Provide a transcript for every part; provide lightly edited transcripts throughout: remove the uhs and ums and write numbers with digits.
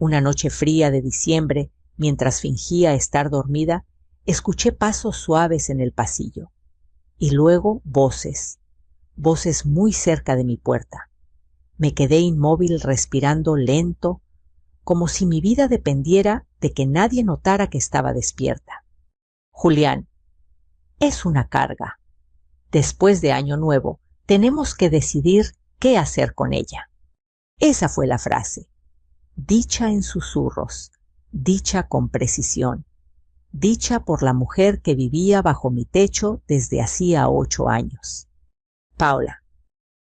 Una noche fría de diciembre, mientras fingía estar dormida, escuché pasos suaves en el pasillo. Y luego voces muy cerca de mi puerta. Me quedé inmóvil respirando lento, como si mi vida dependiera de que nadie notara que estaba despierta. Julián, es una carga. Después de Año Nuevo, tenemos que decidir qué hacer con ella. Esa fue la frase. Dicha en susurros, dicha con precisión, dicha por la mujer que vivía bajo mi techo desde hacía 8 años. Paula,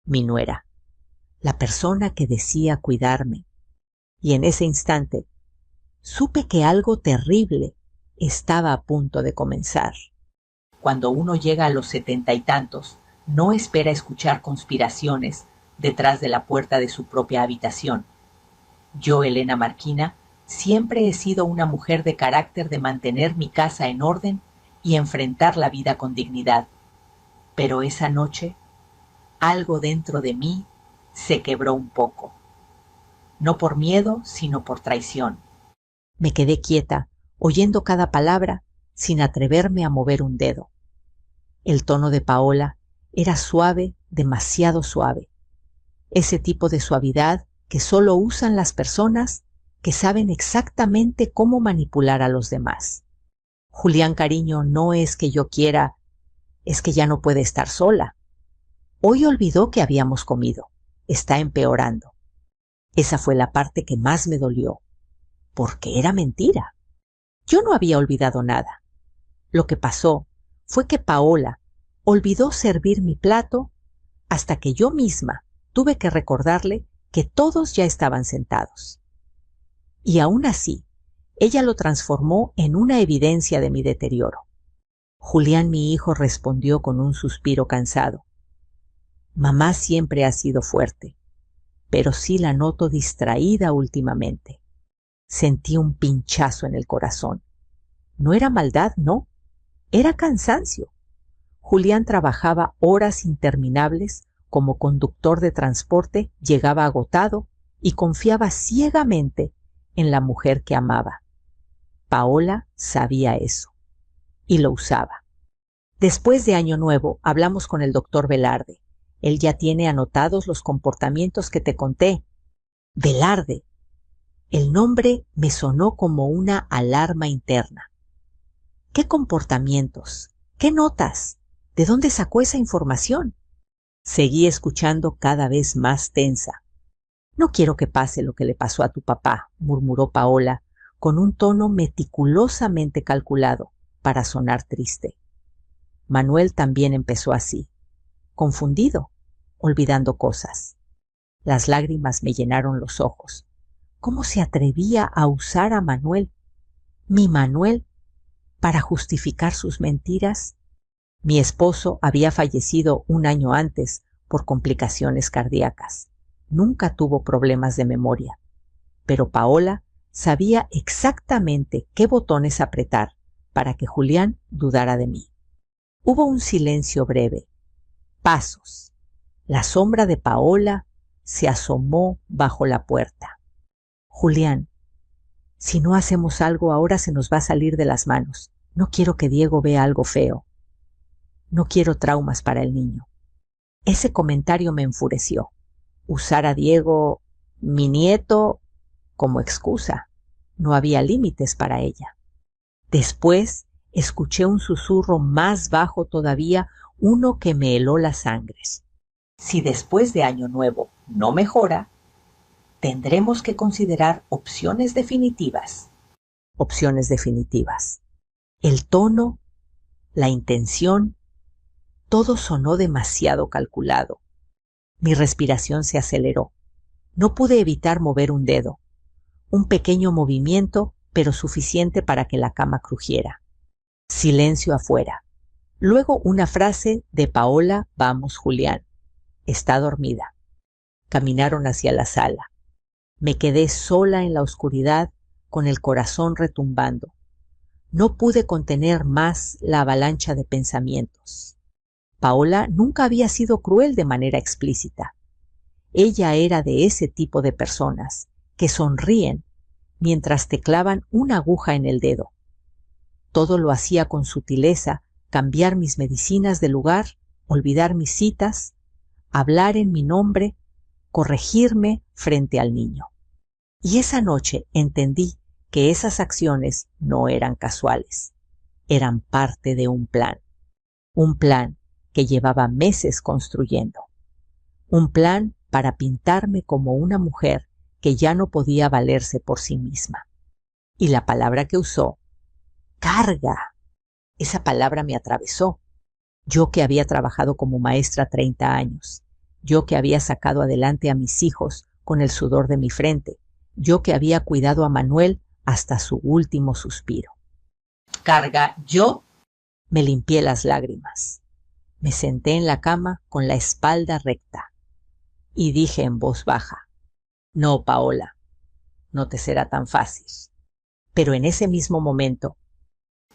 mi nuera, la persona que decía cuidarme. Y en ese instante supe que algo terrible estaba a punto de comenzar. Cuando uno llega a los 70 y tantos, no espera escuchar conspiraciones detrás de la puerta de su propia habitación. Yo, Elena Marquina, siempre he sido una mujer de carácter de mantener mi casa en orden y enfrentar la vida con dignidad. Pero esa noche, algo dentro de mí se quebró un poco. No por miedo, sino por traición. Me quedé quieta, oyendo cada palabra, sin atreverme a mover un dedo. El tono de Paola era suave, demasiado suave. Ese tipo de suavidad que solo usan las personas que saben exactamente cómo manipular a los demás. Julián, cariño, no es que yo quiera, es que ya no puede estar sola. Hoy olvidó que habíamos comido. Está empeorando. Esa fue la parte que más me dolió, porque era mentira. Yo no había olvidado nada. Lo que pasó fue que Paola olvidó servir mi plato hasta que yo misma tuve que recordarle que todos ya estaban sentados. Y aún así, ella lo transformó en una evidencia de mi deterioro. Julián, mi hijo, respondió con un suspiro cansado. Mamá siempre ha sido fuerte, pero sí la noto distraída últimamente. Sentí un pinchazo en el corazón. No era maldad, no. Era cansancio. Julián trabajaba horas interminables como conductor de transporte, llegaba agotado y confiaba ciegamente en la mujer que amaba. Paola sabía eso y lo usaba. Después de Año Nuevo hablamos con el doctor Velarde. Él ya tiene anotados los comportamientos que te conté. Velarde. El nombre me sonó como una alarma interna. ¿Qué comportamientos? ¿Qué notas? ¿De dónde sacó esa información? Seguí escuchando cada vez más tensa. No quiero que pase lo que le pasó a tu papá, murmuró Paola, con un tono meticulosamente calculado para sonar triste. Manuel también empezó así, confundido, olvidando cosas. Las lágrimas me llenaron los ojos. ¿Cómo se atrevía a usar a Manuel, mi Manuel, para justificar sus mentiras? Mi esposo había fallecido 1 año antes por complicaciones cardíacas. Nunca tuvo problemas de memoria, pero Paola sabía exactamente qué botones apretar para que Julián dudara de mí. Hubo un silencio breve. Pasos. La sombra de Paola se asomó bajo la puerta. Julián, si no hacemos algo ahora se nos va a salir de las manos. No quiero que Diego vea algo feo. No quiero traumas para el niño. Ese comentario me enfureció. Usar a Diego, mi nieto, como excusa. No había límites para ella. Después escuché un susurro más bajo todavía, uno que me heló las sangres. Si después de Año Nuevo no mejora, tendremos que considerar opciones definitivas. Opciones definitivas. El tono, la intención, todo sonó demasiado calculado. Mi respiración se aceleró. No pude evitar mover un dedo. Un pequeño movimiento, pero suficiente para que la cama crujiera. Silencio afuera. Luego una frase de Paola, vamos Julián. Está dormida. Caminaron hacia la sala. Me quedé sola en la oscuridad con el corazón retumbando. No pude contener más la avalancha de pensamientos. Paola nunca había sido cruel de manera explícita. Ella era de ese tipo de personas que sonríen mientras te clavan una aguja en el dedo. Todo lo hacía con sutileza, cambiar mis medicinas de lugar, olvidar mis citas, hablar en mi nombre, corregirme frente al niño. Y esa noche entendí que esas acciones no eran casuales, eran parte de un plan que llevaba meses construyendo, un plan para pintarme como una mujer que ya no podía valerse por sí misma. Y la palabra que usó, carga, esa palabra me atravesó. Yo que había trabajado como maestra 30 años, yo que había sacado adelante a mis hijos con el sudor de mi frente, yo que había cuidado a Manuel hasta su último suspiro. Carga, yo me limpié las lágrimas. Me senté en la cama con la espalda recta y dije en voz baja, no, Paola, no te será tan fácil. Pero en ese mismo momento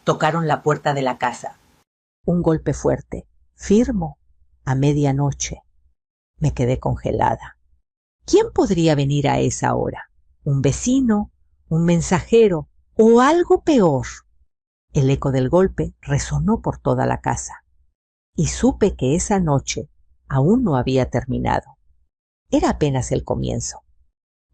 tocaron la puerta de la casa. Un golpe fuerte, firmo, a medianoche. Me quedé congelada. ¿Quién podría venir a esa hora? ¿Un vecino? ¿Un mensajero? ¿O algo peor? El eco del golpe resonó por toda la casa. Y supe que esa noche aún no había terminado. Era apenas el comienzo.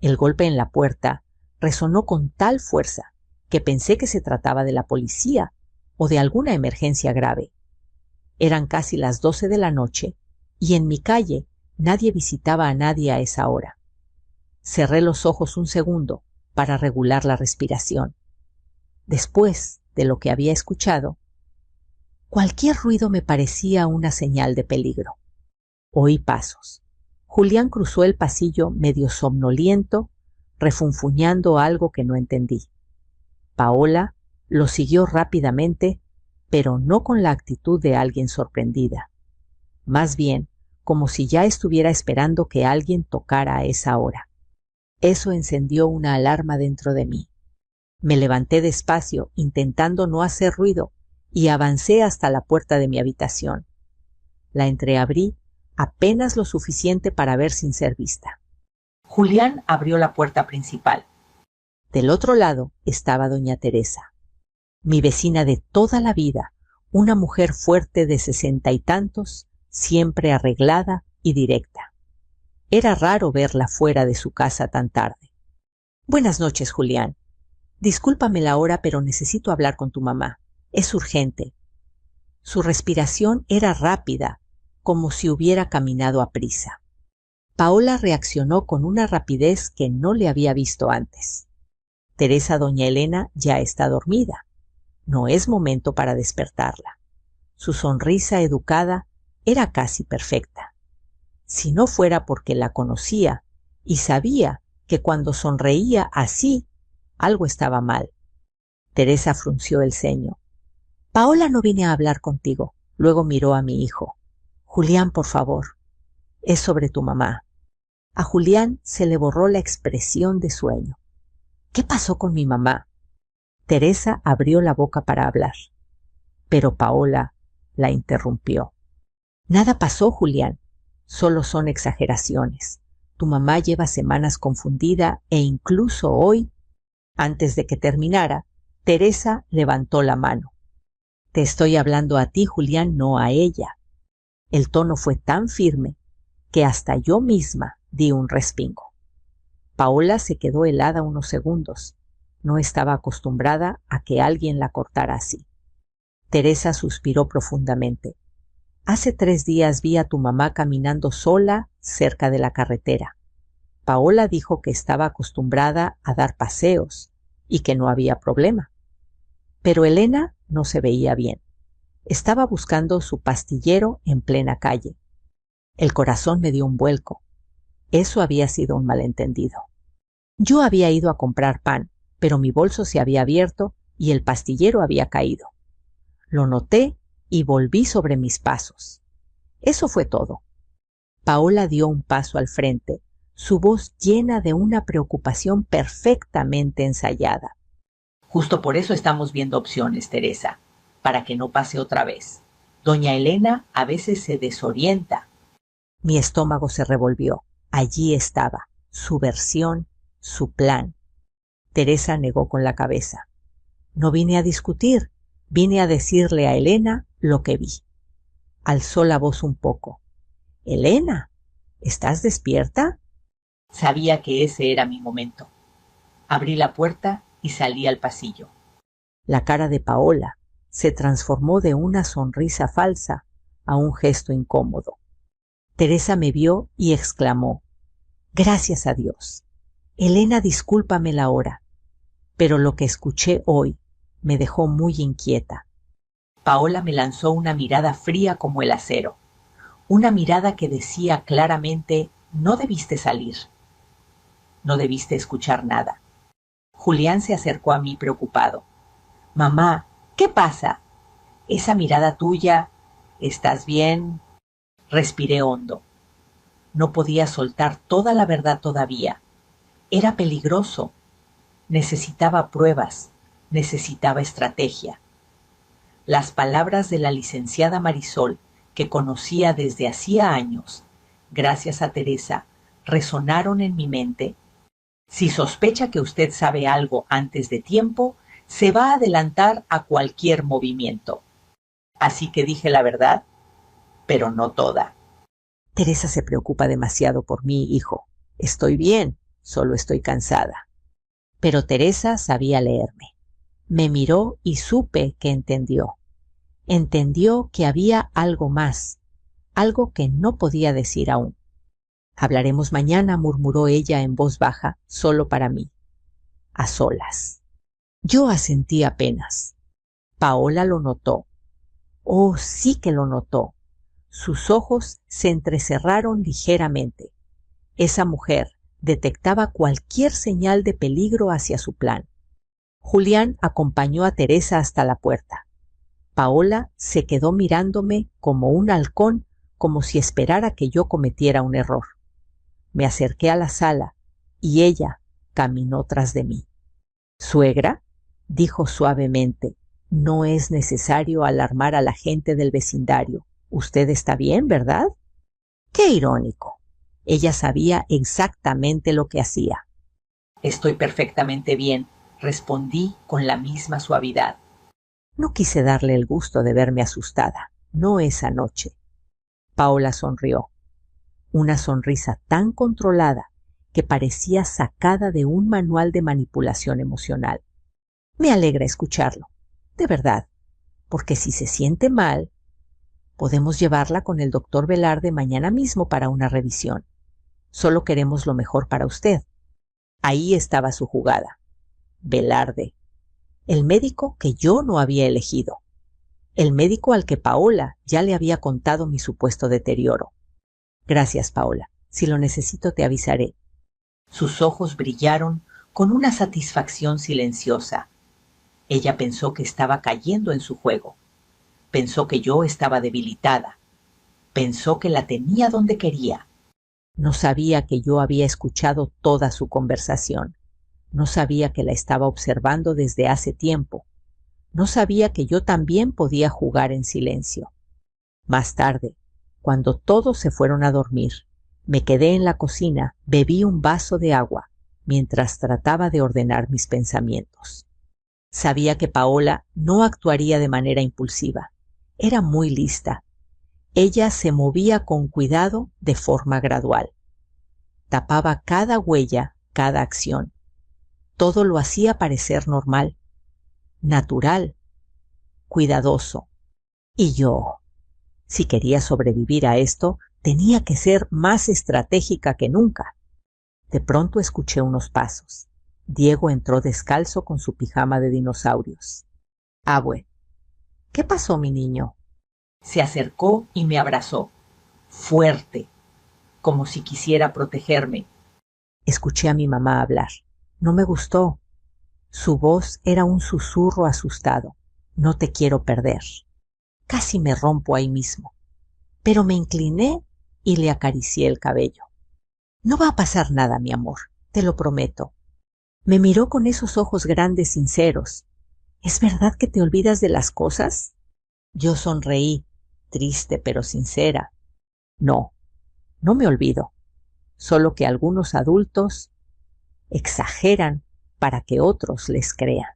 El golpe en la puerta resonó con tal fuerza que pensé que se trataba de la policía o de alguna emergencia grave. Eran casi las 12 de la noche y en mi calle nadie visitaba a nadie a esa hora. Cerré los ojos un segundo para regular la respiración. Después de lo que había escuchado, cualquier ruido me parecía una señal de peligro. Oí pasos. Julián cruzó el pasillo medio somnoliento, refunfuñando algo que no entendí. Paola lo siguió rápidamente, pero no con la actitud de alguien sorprendida. Más bien, como si ya estuviera esperando que alguien tocara a esa hora. Eso encendió una alarma dentro de mí. Me levanté despacio, intentando no hacer ruido, y avancé hasta la puerta de mi habitación. La entreabrí apenas lo suficiente para ver sin ser vista. Julián abrió la puerta principal. Del otro lado estaba doña Teresa, mi vecina de toda la vida, una mujer fuerte de 60 y tantos, siempre arreglada y directa. Era raro verla fuera de su casa tan tarde. Buenas noches, Julián. Discúlpame la hora, pero necesito hablar con tu mamá. Es urgente. Su respiración era rápida, como si hubiera caminado a prisa. Paola reaccionó con una rapidez que no le había visto antes. Teresa, doña Elena, ya está dormida. No es momento para despertarla. Su sonrisa educada era casi perfecta. Si no fuera porque la conocía y sabía que cuando sonreía así, algo estaba mal. Teresa frunció el ceño. Paola no vine a hablar contigo. Luego miró a mi hijo. Julián, por favor. Es sobre tu mamá. A Julián se le borró la expresión de sueño. ¿Qué pasó con mi mamá? Teresa abrió la boca para hablar, pero Paola la interrumpió. Nada pasó, Julián. Solo son exageraciones. Tu mamá lleva semanas confundida e incluso hoy, antes de que terminara, Teresa levantó la mano. Te estoy hablando a ti, Julián, no a ella. El tono fue tan firme que hasta yo misma di un respingo. Paola se quedó helada unos segundos. No estaba acostumbrada a que alguien la cortara así. Teresa suspiró profundamente. Hace 3 días vi a tu mamá caminando sola cerca de la carretera. Paola dijo que estaba acostumbrada a dar paseos y que no había problema. Pero Elena no se veía bien. Estaba buscando su pastillero en plena calle. El corazón me dio un vuelco. Eso había sido un malentendido. Yo había ido a comprar pan, pero mi bolso se había abierto y el pastillero había caído. Lo noté y volví sobre mis pasos. Eso fue todo. Paola dio un paso al frente, su voz llena de una preocupación perfectamente ensayada. Justo por eso estamos viendo opciones, Teresa, para que no pase otra vez. Doña Elena a veces se desorienta. Mi estómago se revolvió. Allí estaba, su versión, su plan. Teresa negó con la cabeza. No vine a discutir, vine a decirle a Elena lo que vi. Alzó la voz un poco. Elena, ¿estás despierta? Sabía que ese era mi momento. Abrí la puerta y salí al pasillo. La cara de Paola se transformó de una sonrisa falsa a un gesto incómodo. Teresa me vio y exclamó: Gracias a Dios. Elena, discúlpame la hora, pero lo que escuché hoy me dejó muy inquieta. Paola me lanzó una mirada fría como el acero, una mirada que decía claramente: no debiste salir, no debiste escuchar nada. Julián se acercó a mí preocupado. Mamá, ¿qué pasa? Esa mirada tuya, ¿estás bien? Respiré hondo. No podía soltar toda la verdad todavía. Era peligroso. Necesitaba pruebas, necesitaba estrategia. Las palabras de la licenciada Marisol, que conocía desde hacía años, gracias a Teresa, resonaron en mi mente. Si sospecha que usted sabe algo antes de tiempo, se va a adelantar a cualquier movimiento. Así que dije la verdad, pero no toda. Teresa se preocupa demasiado por mí, hijo. Estoy bien, solo estoy cansada. Pero Teresa sabía leerme. Me miró y supe que entendió. Entendió que había algo más, algo que no podía decir aún. Hablaremos mañana, murmuró ella en voz baja, solo para mí. A solas. Yo asentí apenas. Paola lo notó. Oh, sí que lo notó. Sus ojos se entrecerraron ligeramente. Esa mujer detectaba cualquier señal de peligro hacia su plan. Julián acompañó a Teresa hasta la puerta. Paola se quedó mirándome como un halcón, como si esperara que yo cometiera un error. Me acerqué a la sala y ella caminó tras de mí. «Suegra», dijo suavemente, «no es necesario alarmar a la gente del vecindario. Usted está bien, ¿verdad?» ¡Qué irónico! Ella sabía exactamente lo que hacía. «Estoy perfectamente bien», respondí con la misma suavidad. No quise darle el gusto de verme asustada, no esa noche. Paola sonrió. Una sonrisa tan controlada que parecía sacada de un manual de manipulación emocional. Me alegra escucharlo, de verdad, porque si se siente mal, podemos llevarla con el doctor Velarde mañana mismo para una revisión. Solo queremos lo mejor para usted. Ahí estaba su jugada. Velarde, el médico que yo no había elegido, el médico al que Paola ya le había contado mi supuesto deterioro. Gracias, Paola. Si lo necesito te avisaré. Sus ojos brillaron con una satisfacción silenciosa. Ella pensó que estaba cayendo en su juego. Pensó que yo estaba debilitada. Pensó que la tenía donde quería. No sabía que yo había escuchado toda su conversación. No sabía que la estaba observando desde hace tiempo. No sabía que yo también podía jugar en silencio. Más tarde, cuando todos se fueron a dormir, me quedé en la cocina, bebí un vaso de agua, mientras trataba de ordenar mis pensamientos. Sabía que Paola no actuaría de manera impulsiva. Era muy lista. Ella se movía con cuidado de forma gradual. Tapaba cada huella, cada acción. Todo lo hacía parecer normal, natural, cuidadoso. Y yo, si quería sobrevivir a esto, tenía que ser más estratégica que nunca. De pronto escuché unos pasos. Diego entró descalzo con su pijama de dinosaurios. «Abue, ¿qué pasó, mi niño?» Se acercó y me abrazó, fuerte, como si quisiera protegerme. Escuché a mi mamá hablar. No me gustó. Su voz era un susurro asustado. «No te quiero perder». Casi me rompo ahí mismo. Pero me incliné y le acaricié el cabello. «No va a pasar nada, mi amor, te lo prometo». Me miró con esos ojos grandes sinceros. «¿Es verdad que te olvidas de las cosas?» Yo sonreí, triste pero sincera. «No, no me olvido. Solo que algunos adultos exageran para que otros les crean.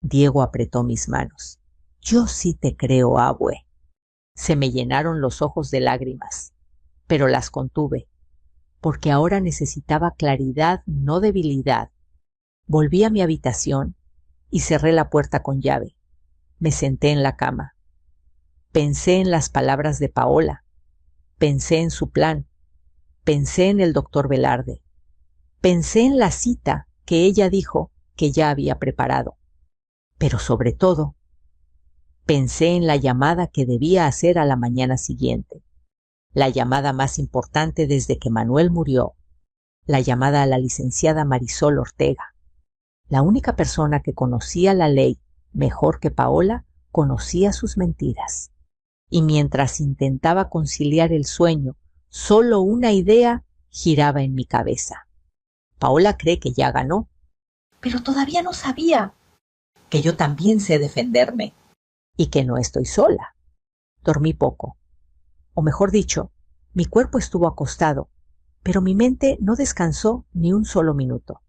Diego apretó mis manos. Yo sí te creo, abue. Se me llenaron los ojos de lágrimas, pero las contuve, porque ahora necesitaba claridad, no debilidad. Volví a mi habitación y cerré la puerta con llave. Me senté en la cama. Pensé en las palabras de Paola. Pensé en su plan. Pensé en el doctor Velarde. Pensé en la cita que ella dijo que ya había preparado. Pero sobre todo, pensé en la llamada que debía hacer a la mañana siguiente. La llamada más importante desde que Manuel murió. La llamada a la licenciada Marisol Ortega. La única persona que conocía la ley mejor que Paola conocía sus mentiras. Y mientras intentaba conciliar el sueño, solo una idea giraba en mi cabeza. Paola cree que ya ganó, pero todavía no sabía que yo también sé defenderme y que no estoy sola. Dormí poco, o mejor dicho, mi cuerpo estuvo acostado, pero mi mente no descansó ni un solo minuto.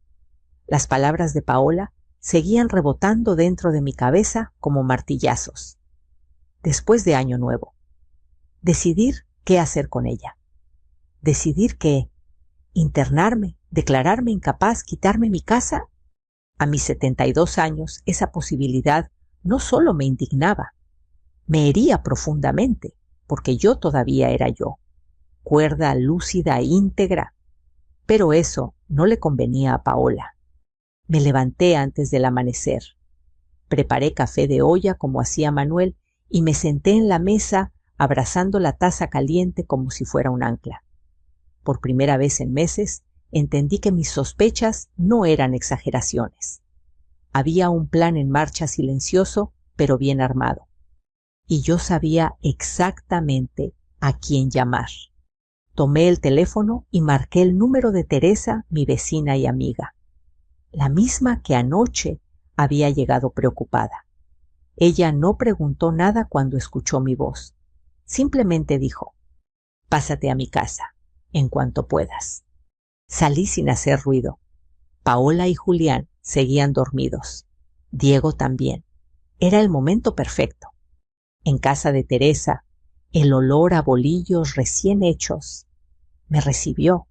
Las palabras de Paola seguían rebotando dentro de mi cabeza como martillazos. Después de Año Nuevo, decidir qué hacer con ella. Decidir qué, internarme, declararme incapaz, quitarme mi casa. A mis 72 años, esa posibilidad no solo me indignaba, me hería profundamente, porque yo todavía era yo, cuerda, lúcida e íntegra. Pero eso no le convenía a Paola. Me levanté antes del amanecer. Preparé café de olla como hacía Manuel y me senté en la mesa abrazando la taza caliente como si fuera un ancla. Por primera vez en meses entendí que mis sospechas no eran exageraciones. Había un plan en marcha silencioso, pero bien armado. Y yo sabía exactamente a quién llamar. Tomé el teléfono y marqué el número de Teresa, mi vecina y amiga. La misma que anoche había llegado preocupada. Ella no preguntó nada cuando escuchó mi voz. Simplemente dijo: «Pásate a mi casa, en cuanto puedas». Salí sin hacer ruido. Paola y Julián seguían dormidos. Diego también. Era el momento perfecto. En casa de Teresa, el olor a bolillos recién hechos me recibió.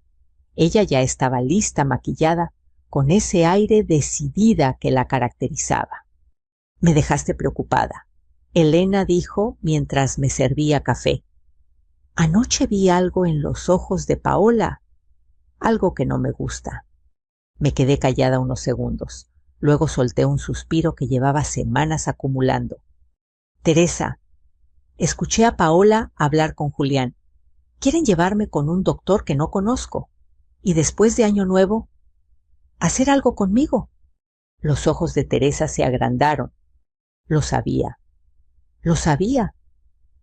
Ella ya estaba lista, maquillada, con ese aire decidida que la caracterizaba. «Me dejaste preocupada», Elena dijo mientras me servía café. «Anoche vi algo en los ojos de Paola, algo que no me gusta». Me quedé callada unos segundos. Luego solté un suspiro que llevaba semanas acumulando. «Teresa, escuché a Paola hablar con Julián. Quieren llevarme con un doctor que no conozco. Y después de Año Nuevo, hacer algo conmigo». Los ojos de Teresa se agrandaron. Lo sabía. Lo sabía.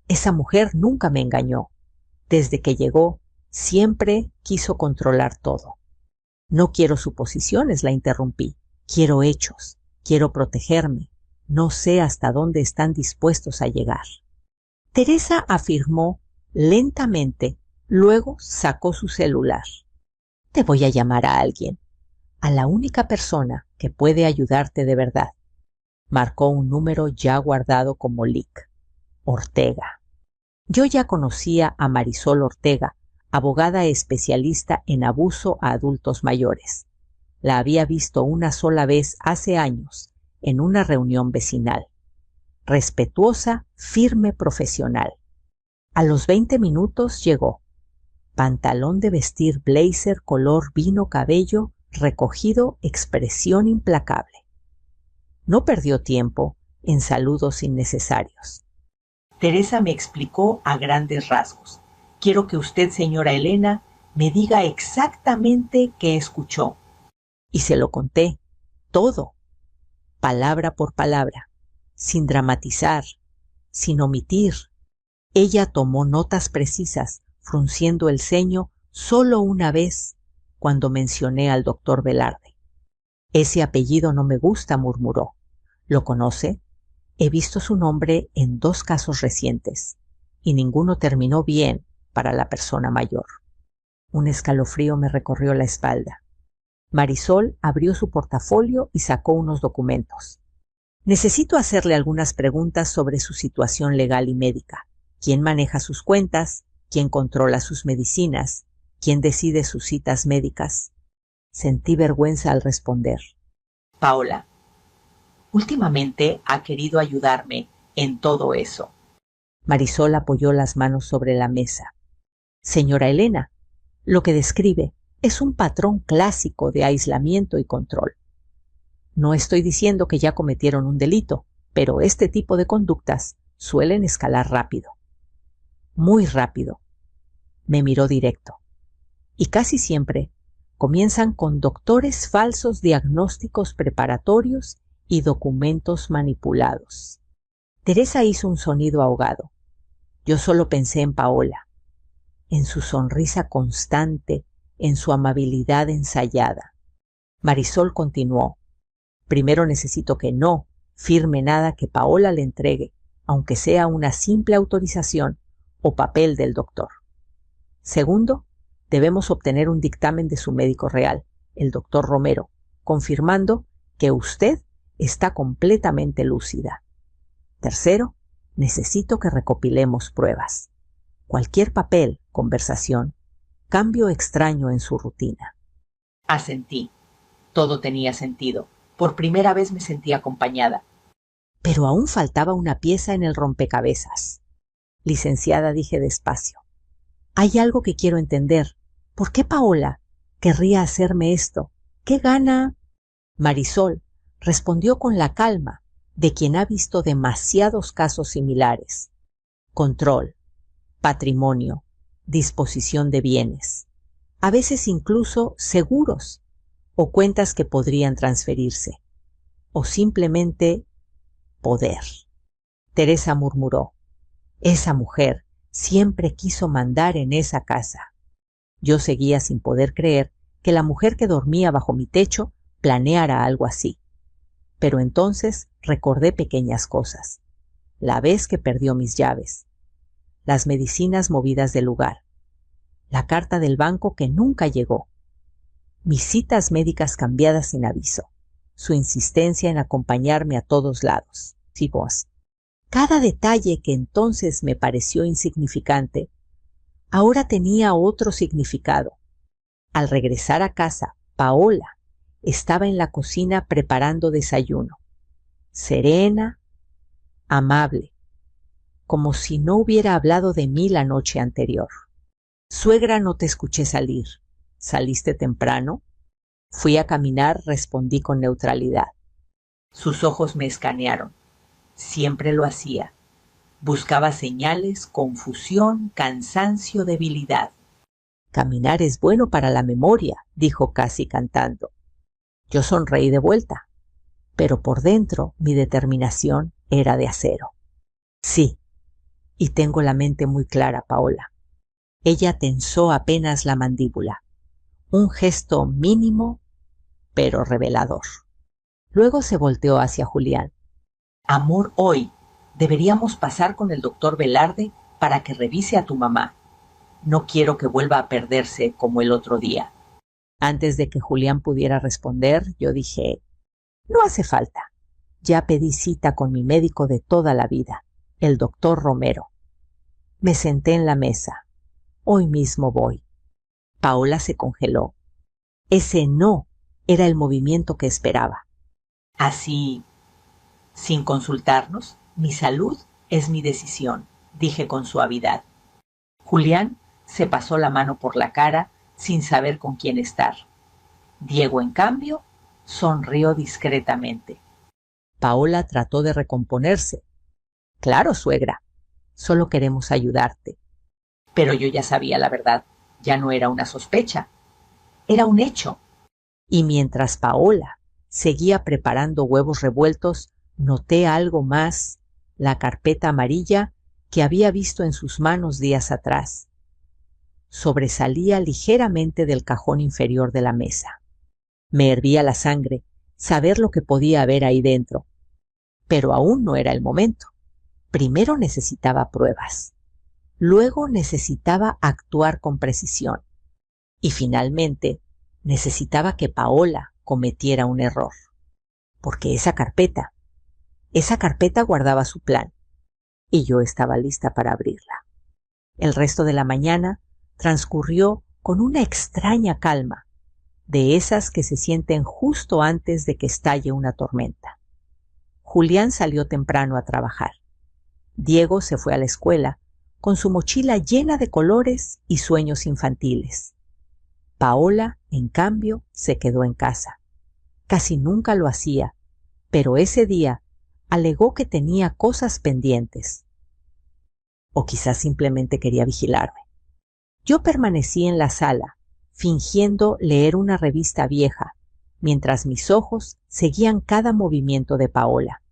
Esa mujer nunca me engañó. Desde que llegó, siempre quiso controlar todo. «No quiero suposiciones», la interrumpí. «Quiero hechos. Quiero protegerme. No sé hasta dónde están dispuestos a llegar». Teresa afirmó lentamente, luego sacó su celular. «Te voy a llamar a alguien, a la única persona que puede ayudarte de verdad». Marcó un número ya guardado como LIC. Ortega. Yo ya conocía a Marisol Ortega, abogada especialista en abuso a adultos mayores. La había visto una sola vez hace años, en una reunión vecinal. Respetuosa, firme, profesional. A los 20 minutos llegó. Pantalón de vestir blazer color vino cabello, recogido, expresión implacable. No perdió tiempo en saludos innecesarios. Teresa me explicó a grandes rasgos. «Quiero que usted, señora Elena, me diga exactamente qué escuchó». Y se lo conté, todo, palabra por palabra, sin dramatizar, sin omitir. Ella tomó notas precisas, frunciendo el ceño solo una vez cuando mencioné al doctor Velarde. «Ese apellido no me gusta», murmuró. «¿Lo conoce? He visto su nombre en 2 casos recientes, y ninguno terminó bien para la persona mayor». Un escalofrío me recorrió la espalda. Marisol abrió su portafolio y sacó unos documentos. Necesito hacerle algunas preguntas sobre su situación legal y médica. ¿Quién maneja sus cuentas? ¿Quién controla sus medicinas? ¿Quién decide sus citas médicas? Sentí vergüenza al responder. Paola, últimamente ha querido ayudarme en todo eso. Marisol apoyó las manos sobre la mesa. Señora Elena, lo que describe es un patrón clásico de aislamiento y control. No estoy diciendo que ya cometieron un delito, pero este tipo de conductas suelen escalar rápido. Muy rápido. Me miró directo. Y casi siempre comienzan con doctores falsos, diagnósticos preparatorios y documentos manipulados. Teresa hizo un sonido ahogado. Yo solo pensé en Paola, en su sonrisa constante, en su amabilidad ensayada. Marisol continuó. Primero necesito que no firme nada que Paola le entregue, aunque sea una simple autorización o papel del doctor. Segundo, debemos obtener un dictamen de su médico real, el doctor Romero, confirmando que usted está completamente lúcida. Tercero, necesito que recopilemos pruebas. Cualquier papel, conversación, cambio extraño en su rutina. Asentí. Todo tenía sentido. Por primera vez me sentí acompañada. Pero aún faltaba una pieza en el rompecabezas. Licenciada, dije despacio. Hay algo que quiero entender. ¿Por qué Paola querría hacerme esto? ¿Qué gana? Marisol respondió con la calma de quien ha visto demasiados casos similares. Control, patrimonio, disposición de bienes, a veces incluso seguros o cuentas que podrían transferirse, o simplemente poder. Teresa murmuró. Esa mujer siempre quiso mandar en esa casa. Yo seguía sin poder creer que la mujer que dormía bajo mi techo planeara algo así. Pero entonces recordé pequeñas cosas. La vez que perdió mis llaves, las medicinas movidas del lugar, la carta del banco que nunca llegó, mis citas médicas cambiadas sin aviso, su insistencia en acompañarme a todos lados. Sí, vos. Cada detalle que entonces me pareció insignificante, ahora tenía otro significado. Al regresar a casa, Paola estaba en la cocina preparando desayuno. Serena, amable, como si no hubiera hablado de mí la noche anterior. Suegra, no te escuché salir. ¿Saliste temprano? Fui a caminar, respondí con neutralidad. Sus ojos me escanearon. Siempre lo hacía. Buscaba señales, confusión, cansancio, debilidad. Caminar es bueno para la memoria, dijo casi cantando. Yo sonreí de vuelta, pero por dentro mi determinación era de acero. Sí, y tengo la mente muy clara, Paola. Ella tensó apenas la mandíbula. Un gesto mínimo, pero revelador. Luego se volteó hacia Julián. Amor, hoy deberíamos pasar con el doctor Velarde para que revise a tu mamá. No quiero que vuelva a perderse como el otro día. Antes de que Julián pudiera responder, yo dije, no hace falta. Ya pedí cita con mi médico de toda la vida, el doctor Romero. Me senté en la mesa. Hoy mismo voy. Paola se congeló. Ese no era el movimiento que esperaba. Así, sin consultarnos, mi salud es mi decisión, dije con suavidad. Julián se pasó la mano por la cara sin saber con quién estar. Diego, en cambio, sonrió discretamente. Paola trató de recomponerse. Claro, suegra, solo queremos ayudarte. Pero yo ya sabía la verdad. Ya no era una sospecha. Era un hecho. Y mientras Paola seguía preparando huevos revueltos, noté algo más, la carpeta amarilla que había visto en sus manos días atrás. Sobresalía ligeramente del cajón inferior de la mesa. Me hervía la sangre saber lo que podía haber ahí dentro. Pero aún no era el momento. Primero necesitaba pruebas. Luego necesitaba actuar con precisión. Y finalmente Necesitaba que Paola cometiera un error, porque esa carpeta guardaba su plan, y yo estaba lista para abrirla. El resto de la mañana transcurrió con una extraña calma, de esas que se sienten justo antes de que estalle una tormenta. Julián salió temprano a trabajar. Diego se fue a la escuela con su mochila llena de colores y sueños infantiles. Paola, en cambio, se quedó en casa. Casi nunca lo hacía, pero ese día alegó que tenía cosas pendientes. O quizás simplemente quería vigilarme. Yo permanecí en la sala, fingiendo leer una revista vieja, mientras mis ojos seguían cada movimiento de Paola.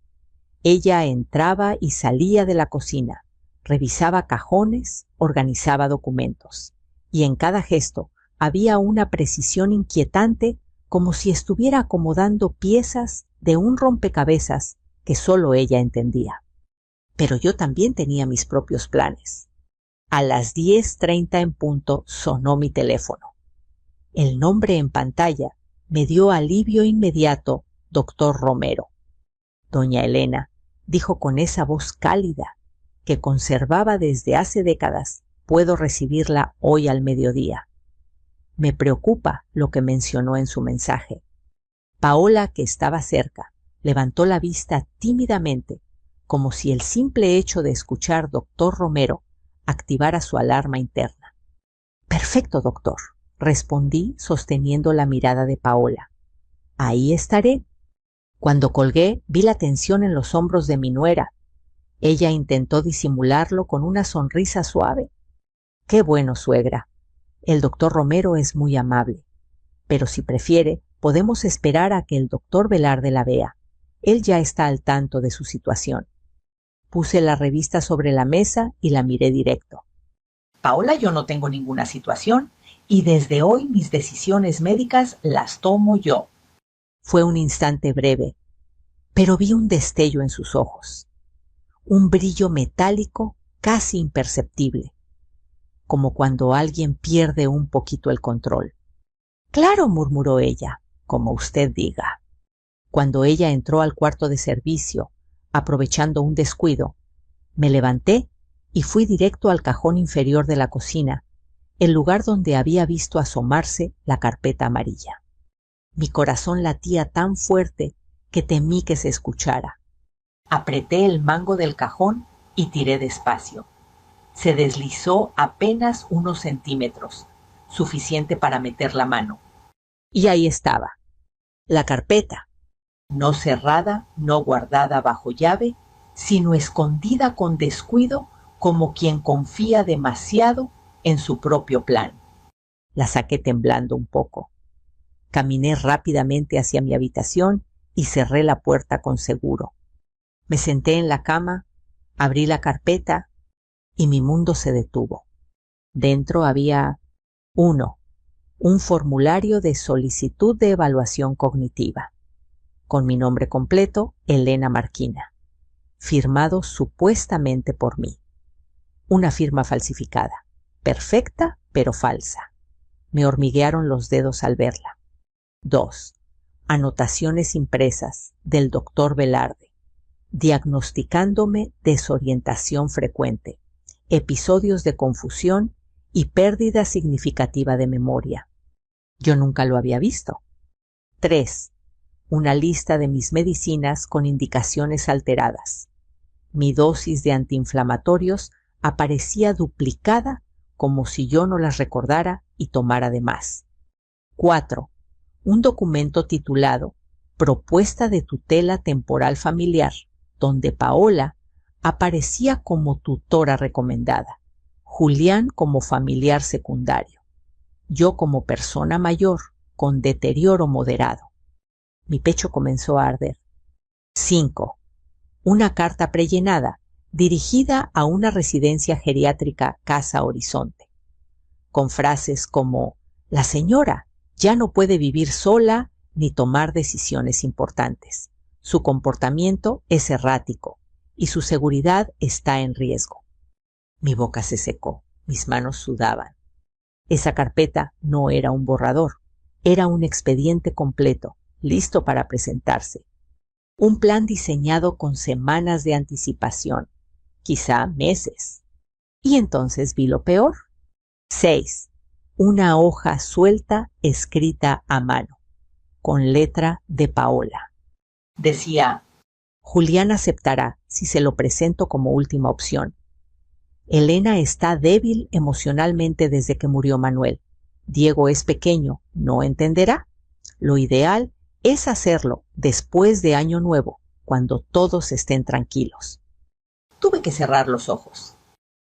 Ella entraba y salía de la cocina, revisaba cajones, organizaba documentos, y en cada gesto había una precisión inquietante, como si estuviera acomodando piezas de un rompecabezas que solo ella entendía. Pero yo también tenía mis propios planes. A las 10:30 en punto sonó mi teléfono. El nombre en pantalla me dio alivio inmediato: Doctor Romero. Doña Elena dijo con esa voz cálida que conservaba desde hace décadas: puedo recibirla hoy al mediodía. Me preocupa lo que mencionó en su mensaje. Paola, que estaba cerca, levantó la vista tímidamente, como si el simple hecho de escuchar Doctor Romero activara su alarma interna. Perfecto, doctor, respondí sosteniendo la mirada de Paola. Ahí estaré. Cuando colgué, vi la tensión en los hombros de mi nuera. Ella intentó disimularlo con una sonrisa suave. Qué bueno, suegra. El doctor Romero es muy amable. Pero si prefiere, podemos esperar a que el doctor Velarde la vea. Él ya está al tanto de su situación. Puse la revista sobre la mesa y la miré directo. Paola, yo no tengo ninguna situación y desde hoy mis decisiones médicas las tomo yo. Fue un instante breve, pero vi un destello en sus ojos, un brillo metálico casi imperceptible, como cuando alguien pierde un poquito el control. Claro, murmuró ella, como usted diga. Cuando ella entró al cuarto de servicio, aprovechando un descuido, me levanté y fui directo al cajón inferior de la cocina, el lugar donde había visto asomarse la carpeta amarilla. Mi corazón latía tan fuerte que temí que se escuchara. Apreté el mango del cajón y tiré despacio. Se deslizó apenas unos centímetros, suficiente para meter la mano. Y ahí estaba, la carpeta. No cerrada, no guardada bajo llave, sino escondida con descuido, como quien confía demasiado en su propio plan. La saqué temblando un poco. Caminé rápidamente hacia mi habitación y cerré la puerta con seguro. Me senté en la cama, abrí la carpeta y mi mundo se detuvo. Dentro había un formulario de solicitud de evaluación cognitiva, con mi nombre completo, Elena Marquina, firmado supuestamente por mí. Una firma falsificada, perfecta pero falsa. Me hormiguearon los dedos al verla. 2. Anotaciones impresas del doctor Velarde, diagnosticándome desorientación frecuente, episodios de confusión y pérdida significativa de memoria. Yo nunca lo había visto. 3. Una lista de mis medicinas con indicaciones alteradas. Mi dosis de antiinflamatorios aparecía duplicada, como si yo no las recordara y tomara de más. 4. Un documento titulado Propuesta de tutela temporal familiar, donde Paola aparecía como tutora recomendada, Julián como familiar secundario, yo como persona mayor con deterioro moderado. Mi pecho comenzó a arder. 5. Una carta prellenada dirigida a una residencia geriátrica Casa Horizonte, con frases como: la señora ya no puede vivir sola ni tomar decisiones importantes. Su comportamiento es errático y su seguridad está en riesgo. Mi boca se secó, mis manos sudaban. Esa carpeta no era un borrador, Era un expediente completo, listo para presentarse. Un plan diseñado con semanas de anticipación, quizá meses. Y entonces vi lo peor. 6. Una hoja suelta escrita a mano, con letra de Paola. Decía: Julián aceptará si se lo presento como última opción. Elena está débil emocionalmente desde que murió Manuel. Diego es pequeño, no entenderá. Lo ideal es hacerlo después de Año Nuevo, cuando todos estén tranquilos. Tuve que cerrar los ojos.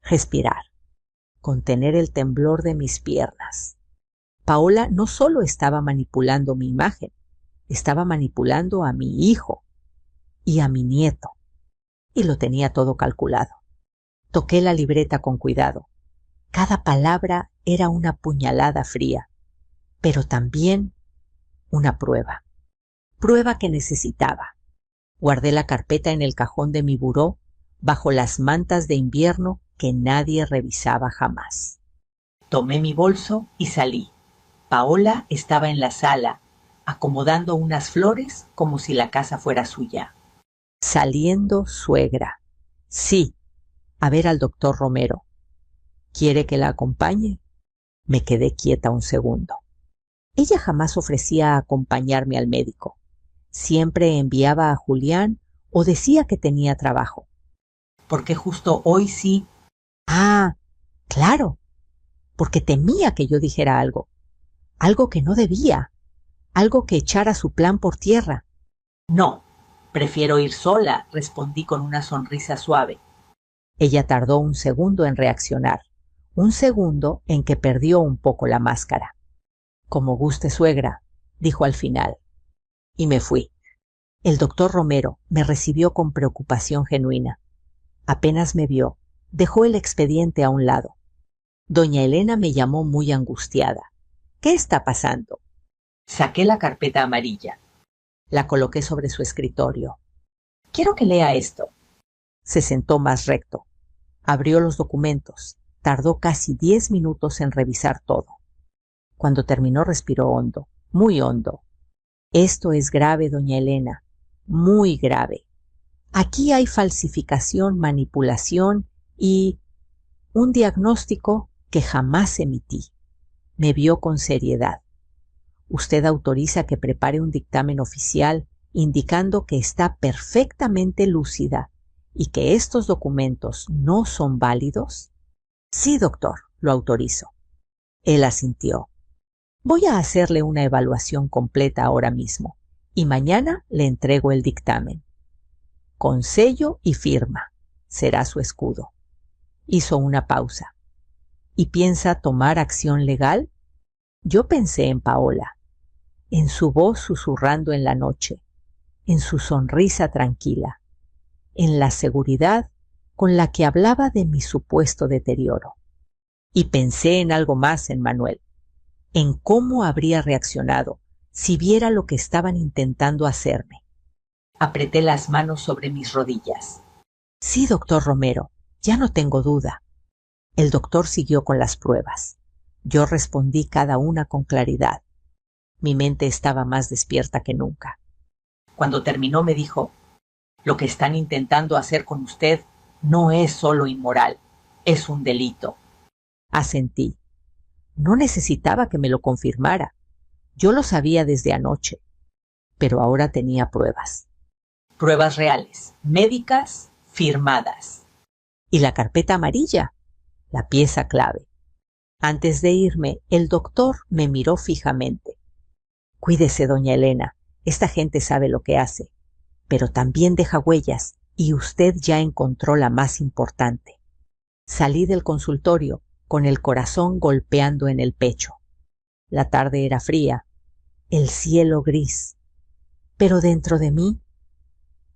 Respirar. Contener el temblor de mis piernas. Paola no solo estaba manipulando mi imagen, estaba manipulando a mi hijo y a mi nieto. Y lo tenía todo calculado. Toqué la libreta con cuidado. Cada palabra era una puñalada fría, pero también una prueba. Prueba que necesitaba. Guardé la carpeta en el cajón de mi buró, bajo las mantas de invierno que nadie revisaba jamás. Tomé mi bolso y salí. Paola estaba en la sala, acomodando unas flores como si la casa fuera suya. Saliendo, suegra. Sí, a ver al doctor Romero. ¿Quiere que la acompañe? Me quedé quieta un segundo. Ella jamás ofrecía acompañarme al médico. Siempre enviaba a Julián o decía que tenía trabajo. ¿Por qué justo hoy sí? Ah, claro, porque temía que yo dijera algo que no debía, algo que echara su plan por tierra. No, prefiero ir sola, respondí con una sonrisa suave. Ella tardó un segundo en reaccionar, un segundo en que perdió un poco la máscara. Como guste, suegra, dijo al final, y me fui. El doctor Romero me recibió con preocupación genuina. Apenas me vio, dejó el expediente a un lado. Doña Elena me llamó muy angustiada. ¿Qué está pasando? Saqué la carpeta amarilla. La coloqué sobre su escritorio. Quiero que lea esto. Se sentó más recto. Abrió los documentos. Tardó casi 10 minutos en revisar todo. Cuando terminó respiró hondo, muy hondo. Esto es grave, doña Elena, muy grave. Aquí hay falsificación, manipulación y un diagnóstico que jamás emití. Me vio con seriedad. Usted autoriza que prepare un dictamen oficial indicando que está perfectamente lúcida y que estos documentos no son válidos. Sí, doctor, lo autorizo. Él asintió. Voy a hacerle una evaluación completa ahora mismo y mañana le entrego el dictamen. Con sello y firma. Será su escudo. Hizo una pausa. ¿Y piensa tomar acción legal? Yo pensé en Paola, en su voz susurrando en la noche, en su sonrisa tranquila, en la seguridad con la que hablaba de mi supuesto deterioro. Y pensé en algo más en Manuel, en cómo habría reaccionado si viera lo que estaban intentando hacerme. Apreté las manos sobre mis rodillas. Sí, doctor Romero, ya no tengo duda. El doctor siguió con las pruebas. Yo respondí cada una con claridad. Mi mente estaba más despierta que nunca. Cuando terminó me dijo: lo que están intentando hacer con usted no es solo inmoral, es un delito. Asentí. No necesitaba que me lo confirmara. Yo lo sabía desde anoche. Pero ahora tenía pruebas. Pruebas reales, médicas, firmadas. Y la carpeta amarilla, la pieza clave. Antes de irme, el doctor me miró fijamente. Cuídese, doña Elena, esta gente sabe lo que hace, pero también deja huellas y usted ya encontró la más importante. Salí del consultorio con el corazón golpeando en el pecho. La tarde era fría, el cielo gris, pero dentro de mí,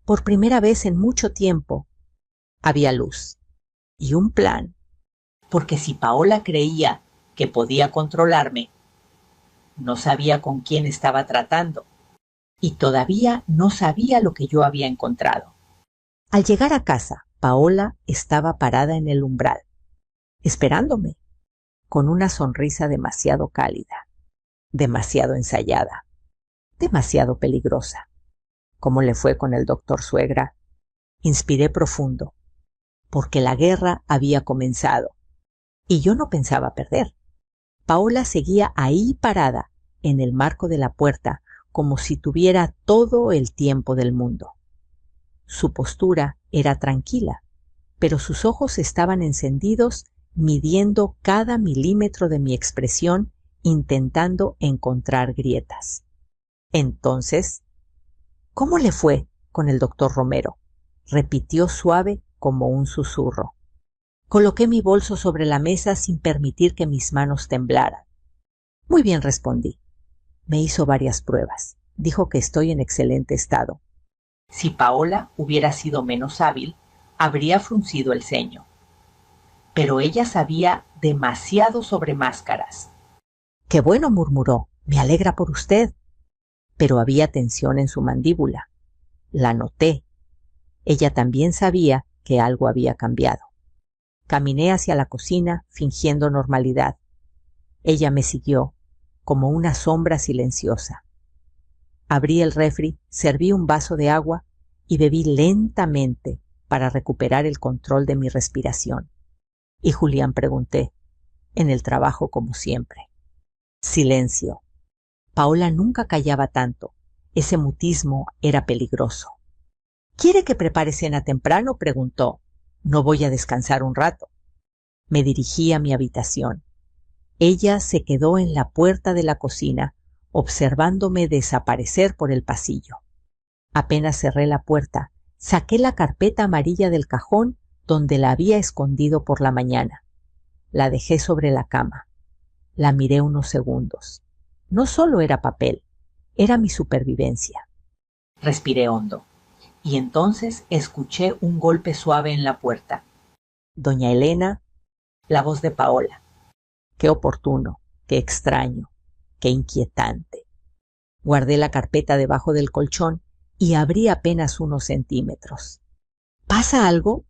por primera vez en mucho tiempo, había luz y un plan. Porque si Paola creía que podía controlarme, no sabía con quién estaba tratando y todavía no sabía lo que yo había encontrado. Al llegar a casa, Paola estaba parada en el umbral, esperándome, con una sonrisa demasiado cálida. demasiado ensayada, demasiado peligrosa. ¿Cómo le fue con el doctor, suegra? Inspiré profundo, porque la guerra había comenzado, y yo no pensaba perder. Paola seguía ahí parada, en el marco de la puerta, como si tuviera todo el tiempo del mundo. Su postura era tranquila, pero sus ojos estaban encendidos, midiendo cada milímetro de mi expresión, intentando encontrar grietas. Entonces, ¿cómo le fue con el doctor Romero? Repitió suave como un susurro. Coloqué mi bolso sobre la mesa sin permitir que mis manos temblaran. Muy bien, respondí. Me hizo varias pruebas. Dijo que estoy en excelente estado. Si Paola hubiera sido menos hábil, habría fruncido el ceño. Pero ella sabía demasiado sobre máscaras. ¡Qué bueno!, murmuró. Me alegra por usted. Pero había tensión en su mandíbula. La noté. Ella también sabía que algo había cambiado. Caminé hacia la cocina fingiendo normalidad. Ella me siguió, como una sombra silenciosa. Abrí el refri, serví un vaso de agua y bebí lentamente para recuperar el control de mi respiración. Y Julián, pregunté, en el trabajo como siempre. Silencio. Paola nunca callaba tanto. Ese mutismo era peligroso. ¿Quiere que prepare cena temprano?, preguntó. No voy a descansar un rato. Me dirigí a mi habitación. Ella se quedó en la puerta de la cocina, observándome desaparecer por el pasillo. Apenas cerré la puerta, saqué la carpeta amarilla del cajón donde la había escondido por la mañana. La dejé sobre la cama. La miré unos segundos. No solo era papel, era mi supervivencia. Respiré hondo, y entonces escuché un golpe suave en la puerta. Doña Elena. La voz de Paola. Qué oportuno, qué extraño, qué inquietante. Guardé la carpeta debajo del colchón y abrí apenas unos centímetros. ¿Pasa algo?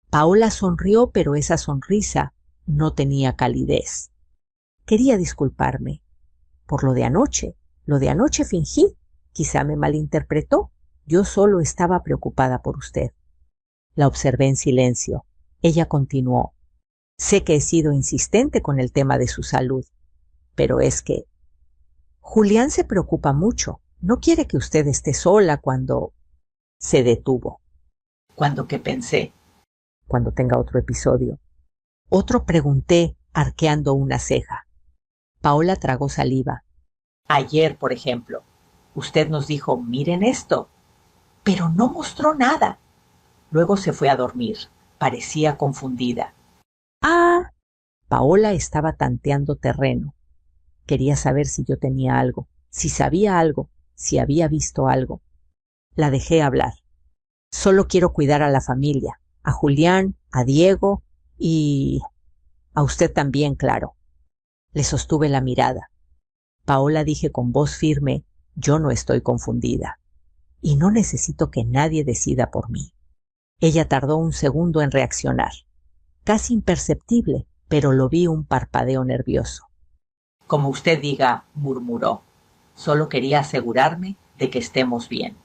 Paola sonrió, pero esa sonrisa no tenía calidez. Quería disculparme. Por lo de anoche fingí. Quizá me malinterpretó. Yo solo estaba preocupada por usted. La observé en silencio. Ella continuó. Sé que he sido insistente con el tema de su salud, pero es que Julián se preocupa mucho. No quiere que usted esté sola cuando... Se detuvo. ¿Cuándo qué pensé? Cuando tenga otro episodio. Otro, pregunté, arqueando una ceja. Paola tragó saliva. Ayer, por ejemplo, usted nos dijo, miren esto, pero no mostró nada. Luego se fue a dormir. Parecía confundida. Ah, Paola estaba tanteando terreno. Quería saber si yo tenía algo, si sabía algo, si había visto algo. La dejé hablar. Solo quiero cuidar a la familia, a Julián, a Diego y... a usted también, claro. Le sostuve la mirada. Paola, dije con voz firme, yo no estoy confundida. Y no necesito que nadie decida por mí. Ella tardó un segundo en reaccionar. Casi imperceptible, pero lo vi un parpadeo nervioso. Como usted diga, murmuró. Solo quería asegurarme de que estemos bien.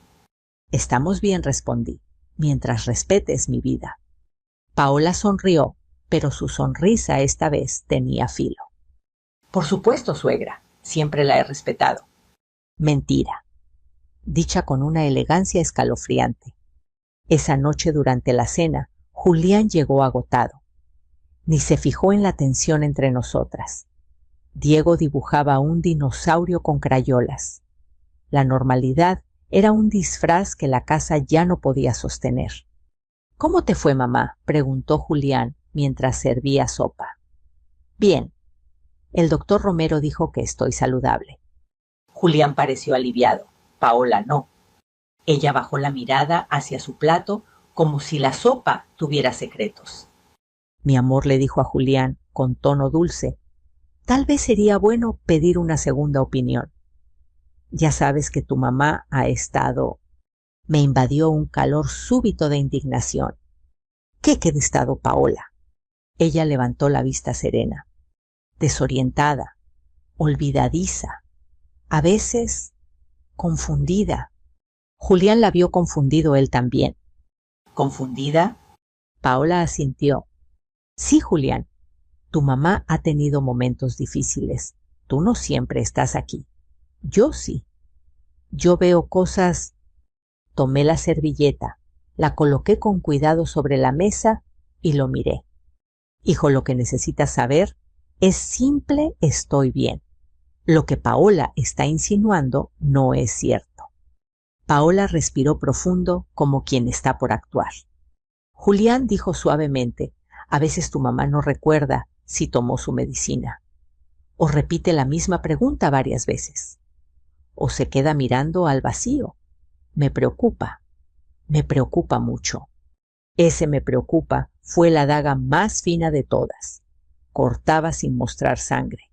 Estamos bien, respondí, mientras respetes mi vida. Paola sonrió, pero su sonrisa esta vez tenía filo. Por supuesto, suegra. Siempre la he respetado. Mentira. Dicha con una elegancia escalofriante. Esa noche durante la cena, Julián llegó agotado. Ni se fijó en la tensión entre nosotras. Diego dibujaba un dinosaurio con crayolas. La normalidad era un disfraz que la casa ya no podía sostener. ¿Cómo te fue, mamá?, preguntó Julián mientras servía sopa. Bien. El doctor Romero dijo que estoy saludable. Julián pareció aliviado. Paola no. Ella bajó la mirada hacia su plato como si la sopa tuviera secretos. Mi amor, le dijo a Julián con tono dulce, tal vez sería bueno pedir una segunda opinión. Ya sabes que tu mamá ha estado... Me invadió un calor súbito de indignación. ¿Qué de estado, Paola? Ella levantó la vista serena. Desorientada, olvidadiza, A veces, confundida. Julián la vio confundido él también. ¿Confundida? Paola asintió. Sí, Julián, tu mamá ha tenido momentos difíciles. Tú no siempre estás aquí. Yo sí. Yo veo cosas. Tomé la servilleta, la coloqué con cuidado sobre la mesa y lo miré. Hijo, lo que necesitas saber es simple, estoy bien. Lo que Paola está insinuando no es cierto. Paola respiró profundo como quien está por actuar. Julián dijo suavemente, a veces tu mamá no recuerda si tomó su medicina. O repite la misma pregunta varias veces. O se queda mirando al vacío. Me preocupa mucho. Ese me preocupa fue la daga más fina de todas. Cortaba sin mostrar sangre.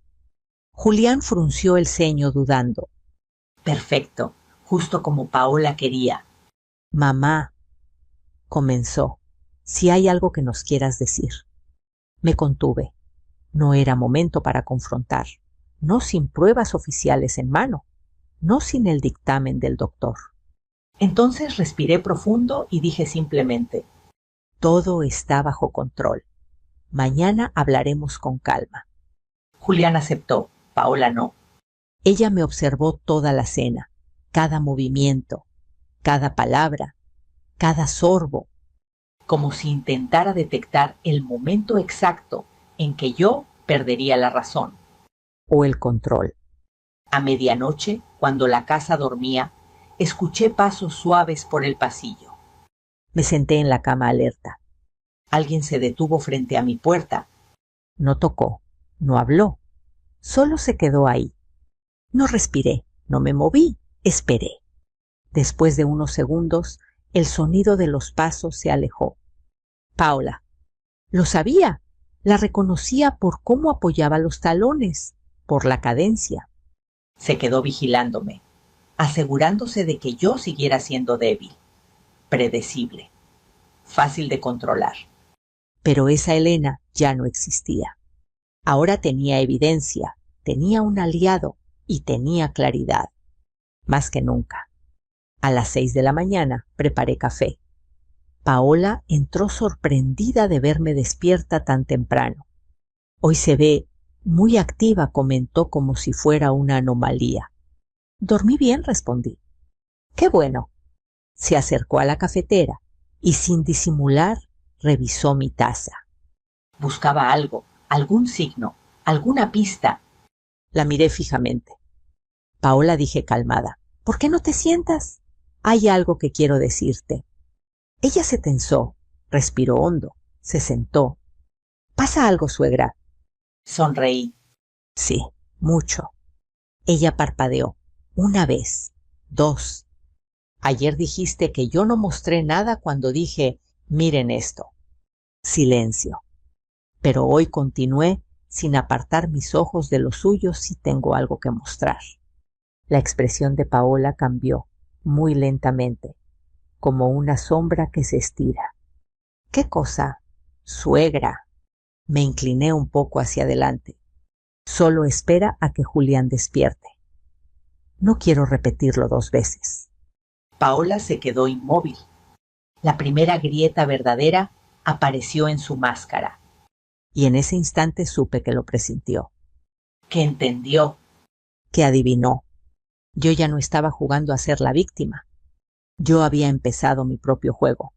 Julián frunció el ceño dudando. Perfecto, justo como Paola quería. Mamá, comenzó, si hay algo que nos quieras decir. Me contuve. No era momento para confrontar. No sin pruebas oficiales en mano. No sin el dictamen del doctor. Entonces respiré profundo y dije simplemente: todo está bajo control. Mañana hablaremos con calma. Julián aceptó, Paola no. Ella me observó toda la cena, cada movimiento, cada palabra, cada sorbo. Como si intentara detectar el momento exacto en que yo perdería la razón. O el control. A medianoche, cuando la casa dormía, escuché pasos suaves por el pasillo. Me senté en la cama alerta. Alguien se detuvo frente a mi puerta. No tocó, no habló, solo se quedó ahí. No respiré, no me moví, esperé. Después de unos segundos, el sonido de los pasos se alejó. Paola. Lo sabía, la reconocía por cómo apoyaba los talones, por la cadencia. Se quedó vigilándome, asegurándose de que yo siguiera siendo débil, predecible, fácil de controlar. Pero esa Elena ya no existía. Ahora tenía evidencia, tenía un aliado y tenía claridad. Más que nunca. A las 6 de la mañana preparé café. Paola entró sorprendida de verme despierta tan temprano. Hoy se ve muy activa, comentó como si fuera una anomalía. Dormí bien, respondí. Qué bueno. Se acercó a la cafetera y sin disimular revisó mi taza. Buscaba algo, algún signo, alguna pista. La miré fijamente. Paola, dije calmada, ¿por qué no te sientas? Hay algo que quiero decirte. Ella se tensó, respiró hondo, se sentó. ¿Pasa algo, suegra? Sonreí. Sí, mucho. Ella parpadeó. Una vez, dos. Ayer dijiste que yo no mostré nada cuando dije, miren esto. Silencio. Pero hoy continué sin apartar mis ojos de los suyos si tengo algo que mostrar. La expresión de Paola cambió, muy lentamente, como una sombra que se estira. ¿Qué cosa? Suegra. Me incliné un poco hacia adelante. Solo espera a que Julián despierte. No quiero repetirlo 2 veces. Paola se quedó inmóvil. La primera grieta verdadera apareció en su máscara. Y en ese instante supe que lo presintió. Que entendió. Que adivinó. Yo ya no estaba jugando a ser la víctima. Yo había empezado mi propio juego.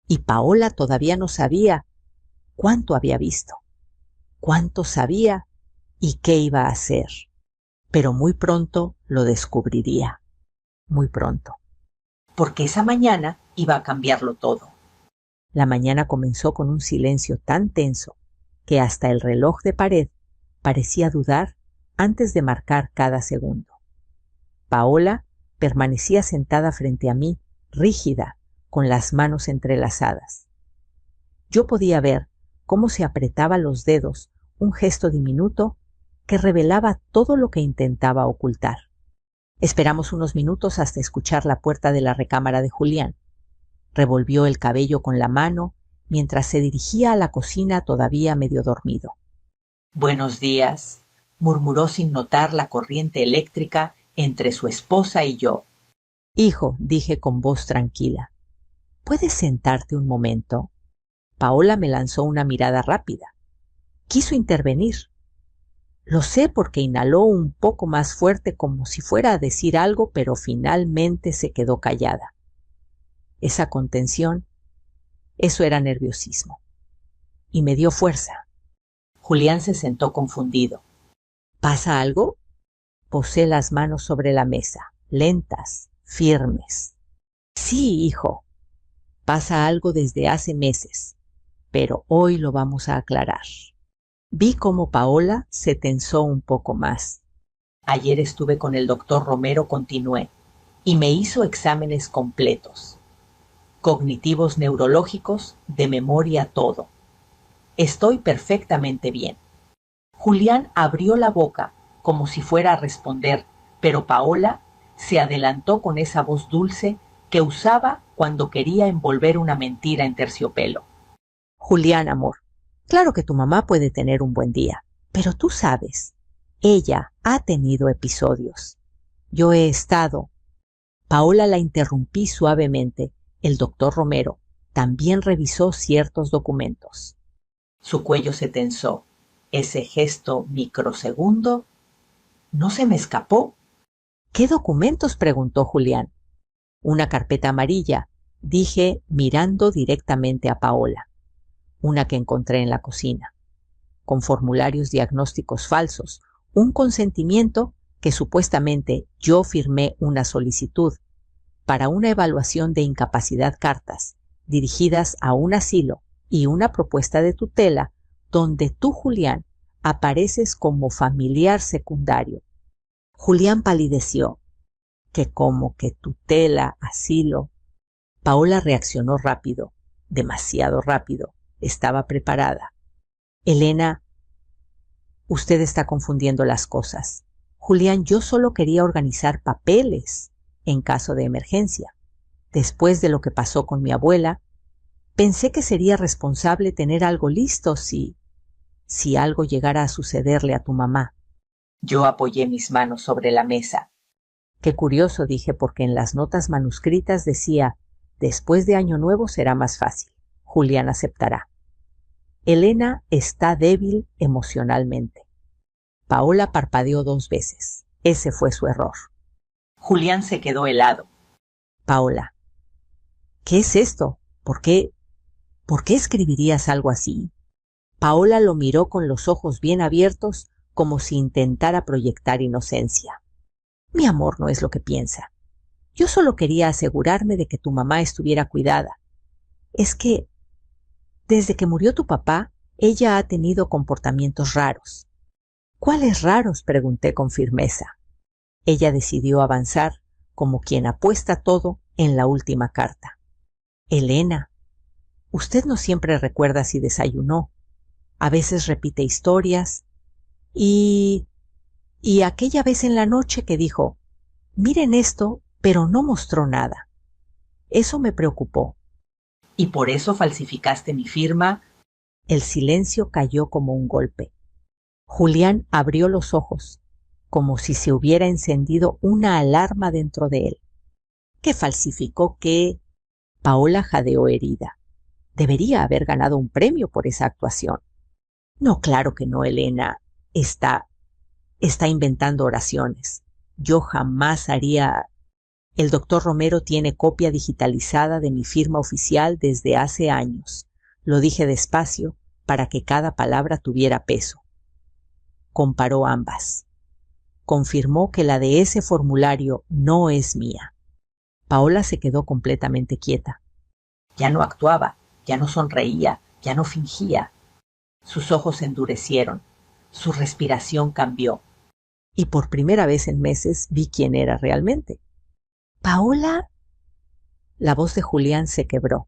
Y Paola todavía no sabía cuánto había visto, cuánto sabía y qué iba a hacer. Pero muy pronto lo descubriría. Muy pronto. Porque esa mañana iba a cambiarlo todo. La mañana comenzó con un silencio tan tenso que hasta el reloj de pared parecía dudar antes de marcar cada segundo. Paola permanecía sentada frente a mí, rígida, con las manos entrelazadas. Yo podía ver cómo se apretaba los dedos, un gesto diminuto que revelaba todo lo que intentaba ocultar. Esperamos unos minutos hasta escuchar la puerta de la recámara de Julián. Revolvió el cabello con la mano mientras se dirigía a la cocina todavía medio dormido. Buenos días, murmuró sin notar la corriente eléctrica entre su esposa y yo. Hijo, dije con voz tranquila, ¿puedes sentarte un momento? Paola me lanzó una mirada rápida. Quiso intervenir. Lo sé porque inhaló un poco más fuerte como si fuera a decir algo, pero finalmente se quedó callada. Esa contención, eso era nerviosismo. Y me dio fuerza. Julián se sentó confundido. ¿Pasa algo? Posé las manos sobre la mesa, lentas, firmes. Sí, hijo. Pasa algo desde hace meses, pero hoy lo vamos a aclarar. Vi cómo Paola se tensó un poco más. Ayer estuve con el doctor Romero, continué, y me hizo exámenes completos. Cognitivos, neurológicos, de memoria, todo. Estoy perfectamente bien. Julián abrió la boca como si fuera a responder, pero Paola se adelantó con esa voz dulce que usaba cuando quería envolver una mentira en terciopelo. Julián, amor, claro que tu mamá puede tener un buen día, pero tú sabes, ella ha tenido episodios. Yo he estado. Paola la interrumpí suavemente. El doctor Romero también revisó ciertos documentos. Su cuello se tensó. Ese gesto microsegundo no se me escapó. ¿Qué documentos? Preguntó Julián. Una carpeta amarilla, dije mirando directamente a Paola. Una que encontré en la cocina, con formularios diagnósticos falsos, un consentimiento que supuestamente yo firmé una solicitud para una evaluación de incapacidad, cartas dirigidas a un asilo y una propuesta de tutela donde tú, Julián, apareces como familiar secundario. Julián palideció. Que como que tutela, asilo. Paola reaccionó rápido, demasiado rápido. Estaba preparada. Elena, usted está confundiendo las cosas. Julián, yo solo quería organizar papeles en caso de emergencia. Después de lo que pasó con mi abuela, pensé que sería responsable tener algo listo si algo llegara a sucederle a tu mamá. Yo apoyé mis manos sobre la mesa. Qué curioso, dije, porque en las notas manuscritas decía, después de Año Nuevo será más fácil. Julián aceptará. Elena está débil emocionalmente. Paola parpadeó 2 veces. Ese fue su error. Julián se quedó helado. Paola, ¿qué es esto? ¿Por qué escribirías algo así? Paola lo miró con los ojos bien abiertos como si intentara proyectar inocencia. Mi amor no es lo que piensa. Yo solo quería asegurarme de que tu mamá estuviera cuidada. Es que, desde que murió tu papá, ella ha tenido comportamientos raros. ¿Cuáles raros? Pregunté con firmeza. Ella decidió avanzar como quien apuesta todo en la última carta. Elena, usted no siempre recuerda si desayunó. A veces repite historias. Y aquella vez en la noche que dijo, miren esto, pero no mostró nada. Eso me preocupó. ¿Y por eso falsificaste mi firma? El silencio cayó como un golpe. Julián abrió los ojos, como si se hubiera encendido una alarma dentro de él. ¿Qué falsificó qué? Paola jadeó herida. Debería haber ganado un premio por esa actuación. No, claro que no, Elena. Está inventando oraciones. Yo jamás haría... El doctor Romero tiene copia digitalizada de mi firma oficial desde hace años. Lo dije despacio para que cada palabra tuviera peso. Comparó ambas. Confirmó que la de ese formulario no es mía. Paola se quedó completamente quieta. Ya no actuaba, ya no sonreía, ya no fingía. Sus ojos se endurecieron, su respiración cambió. Y por primera vez en meses vi quién era realmente. ¿Paola? La voz de Julián se quebró.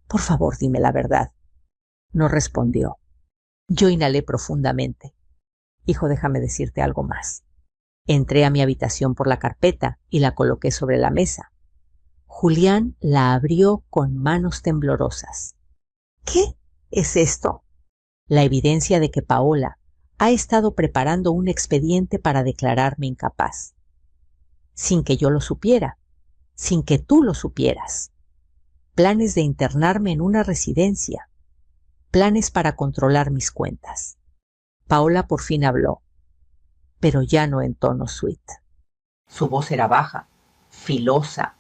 Por favor, dime la verdad. No respondió. Yo inhalé profundamente. Hijo, déjame decirte algo más. Entré a mi habitación por la carpeta y la coloqué sobre la mesa. Julián la abrió con manos temblorosas. ¿Qué es esto? La evidencia de que Paola ha estado preparando un expediente para declararme incapaz. sin que yo lo supiera, sin que tú lo supieras. Planes de internarme en una residencia, planes para controlar mis cuentas. Paola por fin habló, pero ya no en tono sweet. Su voz era baja, filosa.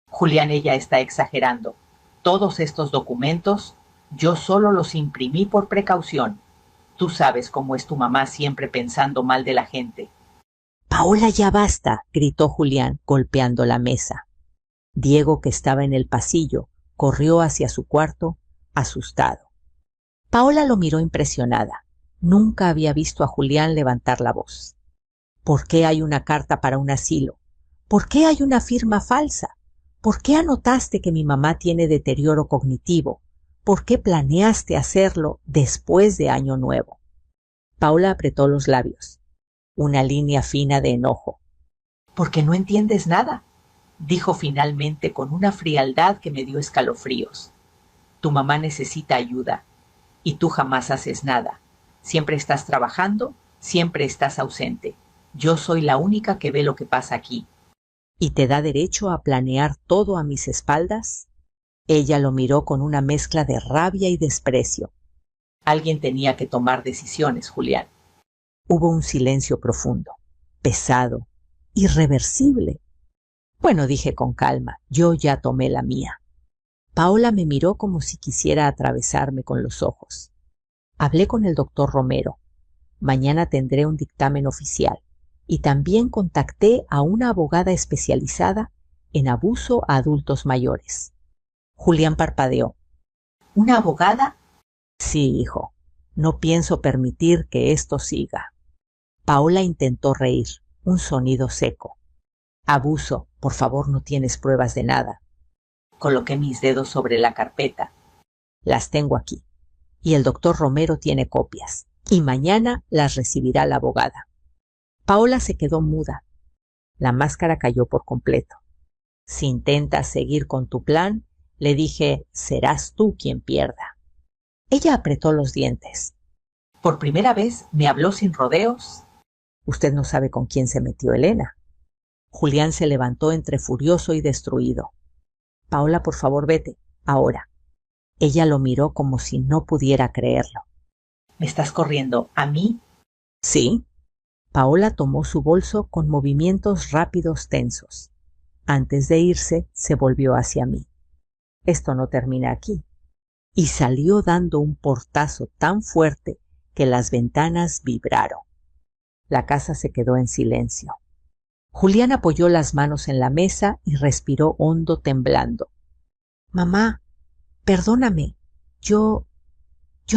Julián, ella está exagerando. Todos estos documentos yo solo los imprimí por precaución. Tú sabes cómo es tu mamá, siempre pensando mal de la gente. Paola, ya basta, gritó Julián, golpeando la mesa. Diego, que estaba en el pasillo, corrió hacia su cuarto, asustado. Paola lo miró impresionada. Nunca había visto a Julián levantar la voz. ¿Por qué hay una carta para un asilo? ¿Por qué hay una firma falsa? ¿Por qué anotaste que mi mamá tiene deterioro cognitivo? ¿Por qué planeaste hacerlo después de Año Nuevo? Paola apretó los labios. Una línea fina de enojo. Porque no entiendes nada, dijo finalmente con una frialdad que me dio escalofríos. Tu mamá necesita ayuda y tú jamás haces nada. Siempre estás trabajando, siempre estás ausente. Yo soy la única que ve lo que pasa aquí. ¿Y te da derecho a planear todo a mis espaldas? Ella lo miró con una mezcla de rabia y desprecio. Alguien tenía que tomar decisiones, Julián. Hubo un silencio profundo, pesado, irreversible. Bueno, dije con calma, yo ya tomé la mía. Paola me miró como si quisiera atravesarme con los ojos. Hablé con el doctor Romero. Mañana tendré un dictamen oficial. Y también contacté a una abogada especializada en abuso a adultos mayores. Julián parpadeó. ¿Una abogada? Sí, hijo. No pienso permitir que esto siga. Paola intentó reír, un sonido seco. Abuso, por favor, no tienes pruebas de nada. Coloqué mis dedos sobre la carpeta. Las tengo aquí. Y el doctor Romero tiene copias. Y mañana las recibirá la abogada. Paola se quedó muda. La máscara cayó por completo. Si intentas seguir con tu plan, le dije, serás tú quien pierda. Ella apretó los dientes. Por primera vez me habló sin rodeos. Usted no sabe con quién se metió Elena. Julián se levantó entre furioso y destruido. Paola, por favor, vete, ahora. Ella lo miró como si no pudiera creerlo. ¿Me estás corriendo a mí? Sí. Paola tomó su bolso con movimientos rápidos tensos. Antes de irse, se volvió hacia mí. Esto no termina aquí. Y salió dando un portazo tan fuerte que las ventanas vibraron. La casa se quedó en silencio. Julián apoyó las manos en la mesa y respiró hondo, temblando. Mamá, perdóname. Yo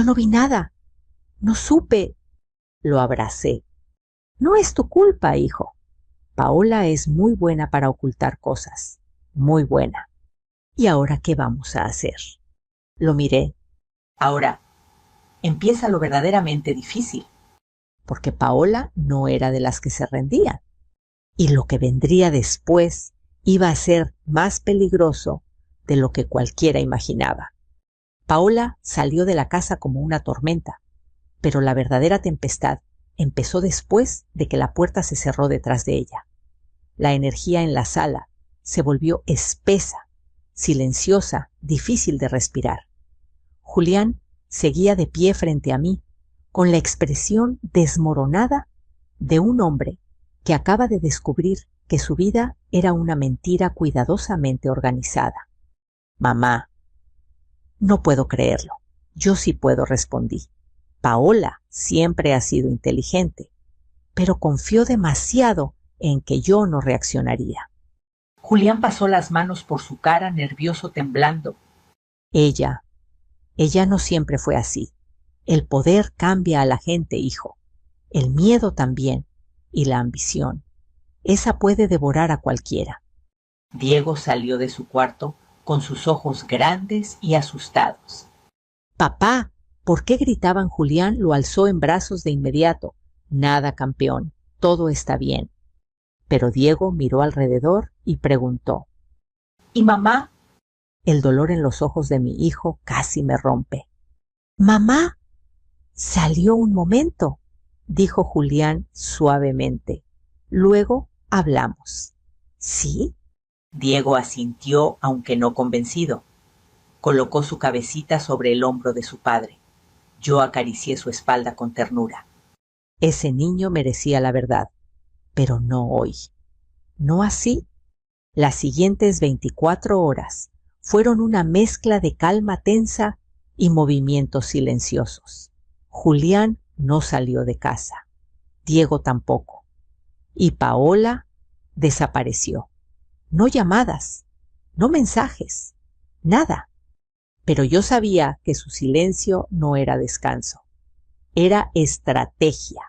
no vi nada. No supe. Lo abracé. No es tu culpa, hijo. Paola es muy buena para ocultar cosas. Muy buena. ¿Y ahora qué vamos a hacer? Lo miré. Ahora, empieza lo verdaderamente difícil. Porque Paola no era de las que se rendían. Y lo que vendría después iba a ser más peligroso de lo que cualquiera imaginaba. Paola salió de la casa como una tormenta, pero la verdadera tempestad empezó después de que la puerta se cerró detrás de ella. La energía en la sala se volvió espesa, silenciosa, difícil de respirar. Julián seguía de pie frente a mí, con la expresión desmoronada de un hombre que acaba de descubrir que su vida era una mentira cuidadosamente organizada. Mamá, no puedo creerlo. Yo sí puedo, respondí. Paola siempre ha sido inteligente, pero confió demasiado en que yo no reaccionaría. Julián pasó las manos por su cara, nervioso, temblando. Ella no siempre fue así. El poder cambia a la gente, hijo. El miedo también. Y la ambición. Esa puede devorar a cualquiera. Diego salió de su cuarto con sus ojos grandes y asustados. Papá, ¿por qué gritaban? Julián lo alzó en brazos de inmediato. Nada, campeón. Todo está bien. Pero Diego miró alrededor y preguntó. ¿Y mamá? El dolor en los ojos de mi hijo casi me rompe. ¡Mamá! Salió un momento, dijo Julián suavemente. Luego hablamos. ¿Sí? Diego asintió, aunque no convencido. Colocó su cabecita sobre el hombro de su padre. Yo acaricié su espalda con ternura. Ese niño merecía la verdad, pero no hoy. No así. Las siguientes 24 horas fueron una mezcla de calma tensa y movimientos silenciosos. Julián no salió de casa. Diego tampoco. Y Paola desapareció. No llamadas, no mensajes, nada. Pero yo sabía que su silencio no era descanso. Era estrategia.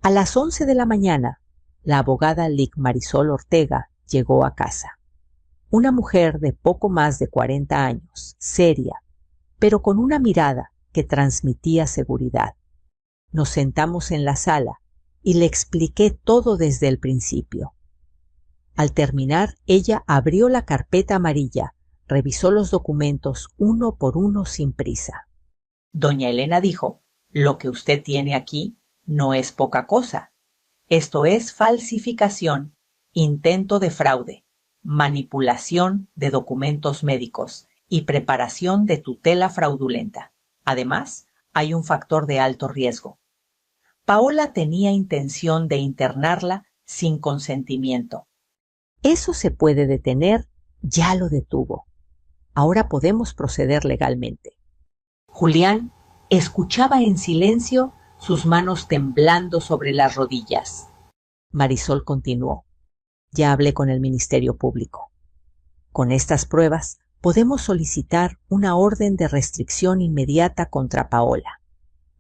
A las 11 de la mañana, la abogada Lic Marisol Ortega llegó a casa. Una mujer de poco más de 40 años, seria, pero con una mirada que transmitía seguridad. Nos sentamos en la sala y le expliqué todo desde el principio. Al terminar, ella abrió la carpeta amarilla, revisó los documentos uno por uno sin prisa. Doña Elena dijo, lo que usted tiene aquí no es poca cosa. Esto es falsificación, intento de fraude, manipulación de documentos médicos y preparación de tutela fraudulenta. Además, hay un factor de alto riesgo. Paola tenía intención de internarla sin consentimiento. Eso se puede detener, ya lo detuvo. Ahora podemos proceder legalmente. Julián escuchaba en silencio, sus manos temblando sobre las rodillas. Marisol continuó. Ya hablé con el Ministerio Público. Con estas pruebas podemos solicitar una orden de restricción inmediata contra Paola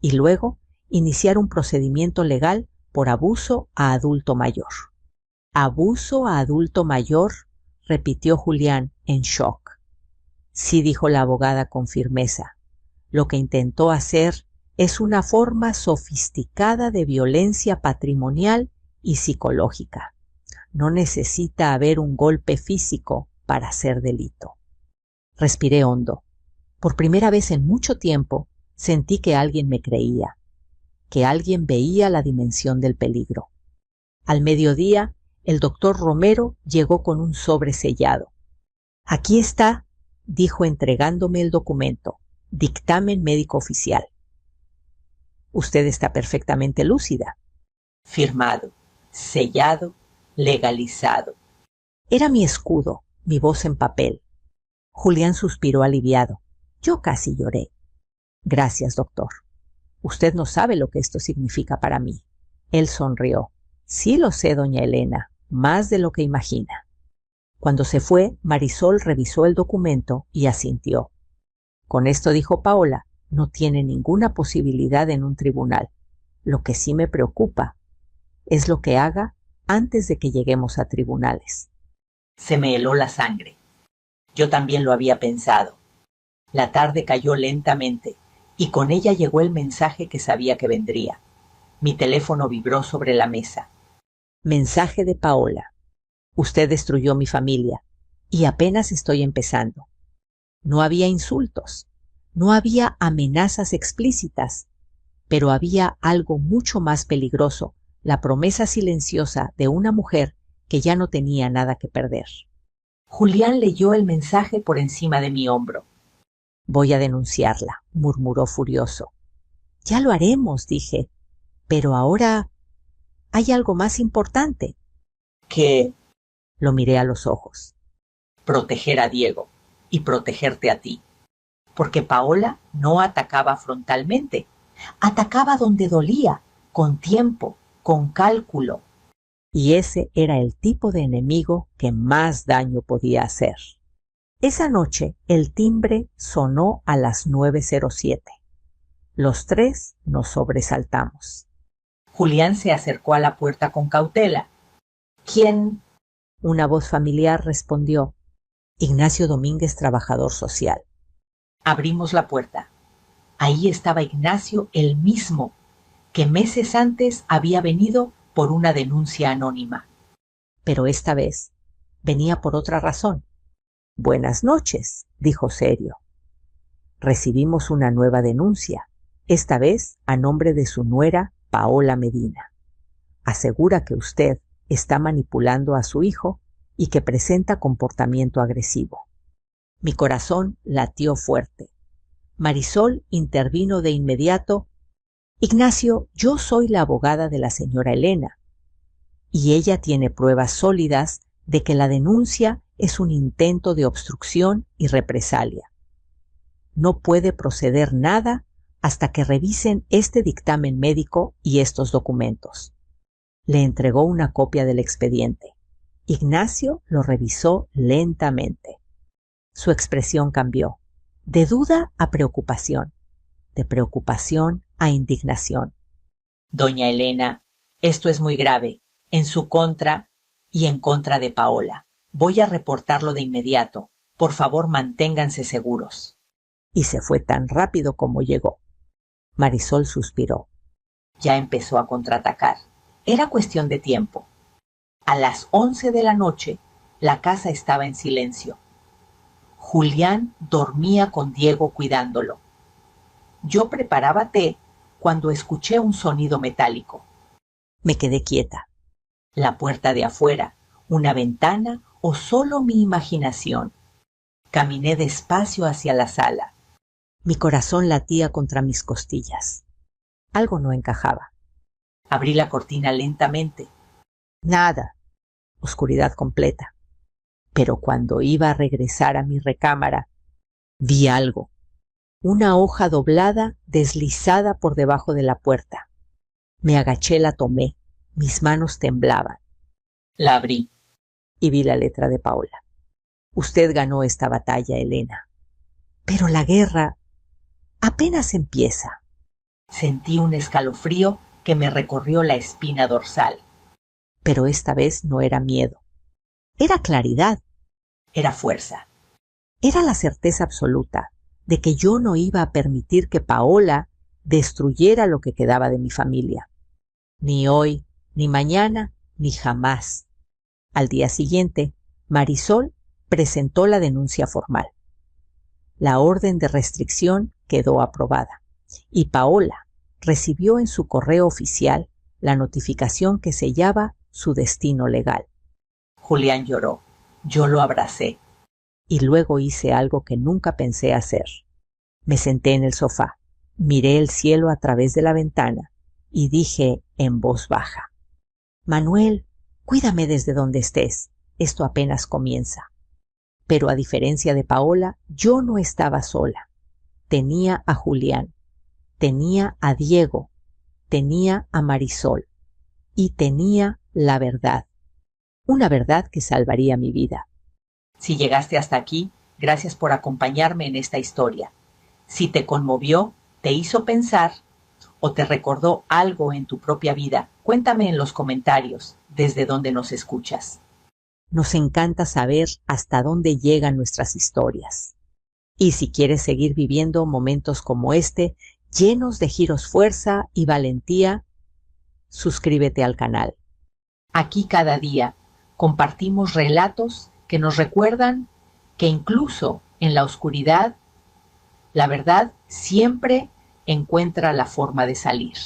y luego iniciar un procedimiento legal por abuso a adulto mayor. ¿Abuso a adulto mayor?, repitió Julián en shock. Sí, dijo la abogada con firmeza. Lo que intentó hacer es una forma sofisticada de violencia patrimonial y psicológica. No necesita haber un golpe físico para hacer delito. Respiré hondo. Por primera vez en mucho tiempo sentí que alguien me creía, que alguien veía la dimensión del peligro. Al mediodía, el doctor Romero llegó con un sobre sellado. Aquí está, dijo entregándome el documento, dictamen médico oficial. Usted está perfectamente lúcida. Firmado, sellado, legalizado. Era mi escudo, mi voz en papel. Julián suspiró aliviado. Yo casi lloré. Gracias, doctor. Usted no sabe lo que esto significa para mí. Él sonrió. Sí lo sé, doña Elena, más de lo que imagina. Cuando se fue, Marisol revisó el documento y asintió. Con esto, dijo Paola, no tiene ninguna posibilidad en un tribunal. Lo que sí me preocupa es lo que haga antes de que lleguemos a tribunales. Se me heló la sangre. Yo también lo había pensado. La tarde cayó lentamente y con ella llegó el mensaje que sabía que vendría. Mi teléfono vibró sobre la mesa. Mensaje de Paola. Usted destruyó mi familia y apenas estoy empezando. No había insultos, no había amenazas explícitas, pero había algo mucho más peligroso, la promesa silenciosa de una mujer que ya no tenía nada que perder. Julián leyó el mensaje por encima de mi hombro. Voy a denunciarla, murmuró furioso. Ya lo haremos, dije, pero ahora hay algo más importante. ¿Qué? Lo miré a los ojos. Proteger a Diego y protegerte a ti. Porque Paola no atacaba frontalmente. Atacaba donde dolía, con tiempo, con cálculo. Y ese era el tipo de enemigo que más daño podía hacer. Esa noche el timbre sonó a las 9:07. Los tres nos sobresaltamos. Julián se acercó a la puerta con cautela. ¿Quién? Una voz familiar respondió. Ignacio Domínguez, trabajador social. Abrimos la puerta. Ahí estaba Ignacio, el mismo, que meses antes había venido por una denuncia anónima. Pero esta vez venía por otra razón. Buenas noches, dijo serio. Recibimos una nueva denuncia, esta vez a nombre de su nuera Paola Medina. Asegura que usted está manipulando a su hijo y que presenta comportamiento agresivo. Mi corazón latió fuerte. Marisol intervino de inmediato. Ignacio, yo soy la abogada de la señora Elena, y ella tiene pruebas sólidas de que la denuncia es un intento de obstrucción y represalia. No puede proceder nada hasta que revisen este dictamen médico y estos documentos. Le entregó una copia del expediente. Ignacio lo revisó lentamente. Su expresión cambió, de duda a preocupación, de preocupación a indignación. Doña Elena, esto es muy grave, en su contra y en contra de Paola. Voy a reportarlo de inmediato. Por favor, manténganse seguros. Y se fue tan rápido como llegó. Marisol suspiró. Ya empezó a contraatacar. Era cuestión de tiempo. A las 11 de la noche, la casa estaba en silencio. Julián dormía con Diego cuidándolo. Yo preparaba té cuando escuché un sonido metálico. Me quedé quieta. La puerta de afuera, una ventana o solo mi imaginación. Caminé despacio hacia la sala. Mi corazón latía contra mis costillas. Algo no encajaba. Abrí la cortina lentamente. Nada. Oscuridad completa. Pero cuando iba a regresar a mi recámara, vi algo. Una hoja doblada deslizada por debajo de la puerta. Me agaché, la tomé. Mis manos temblaban. La abrí. Y vi la letra de Paola. Usted ganó esta batalla, Elena. Pero la guerra apenas empieza. Sentí un escalofrío que me recorrió la espina dorsal. Pero esta vez no era miedo. Era claridad. Era fuerza. Era la certeza absoluta de que yo no iba a permitir que Paola destruyera lo que quedaba de mi familia. Ni hoy, ni mañana, ni jamás. Al día siguiente, Marisol presentó la denuncia formal. La orden de restricción quedó aprobada y Paola recibió en su correo oficial la notificación que sellaba su destino legal. Julián lloró. Yo lo abracé. Y luego hice algo que nunca pensé hacer. Me senté en el sofá, miré el cielo a través de la ventana y dije en voz baja: Manuel, cuídame desde donde estés. Esto apenas comienza. Pero a diferencia de Paola, yo no estaba sola. Tenía a Julián, tenía a Diego, tenía a Marisol y tenía la verdad. Una verdad que salvaría mi vida. Si llegaste hasta aquí, gracias por acompañarme en esta historia. Si te conmovió, te hizo pensar o te recordó algo en tu propia vida, cuéntame en los comentarios desde donde nos escuchas. Nos encanta saber hasta dónde llegan nuestras historias. Y si quieres seguir viviendo momentos como este, llenos de giros fuerza y valentía, suscríbete al canal. Aquí cada día compartimos relatos que nos recuerdan que incluso en la oscuridad, la verdad siempre encuentra la forma de salir.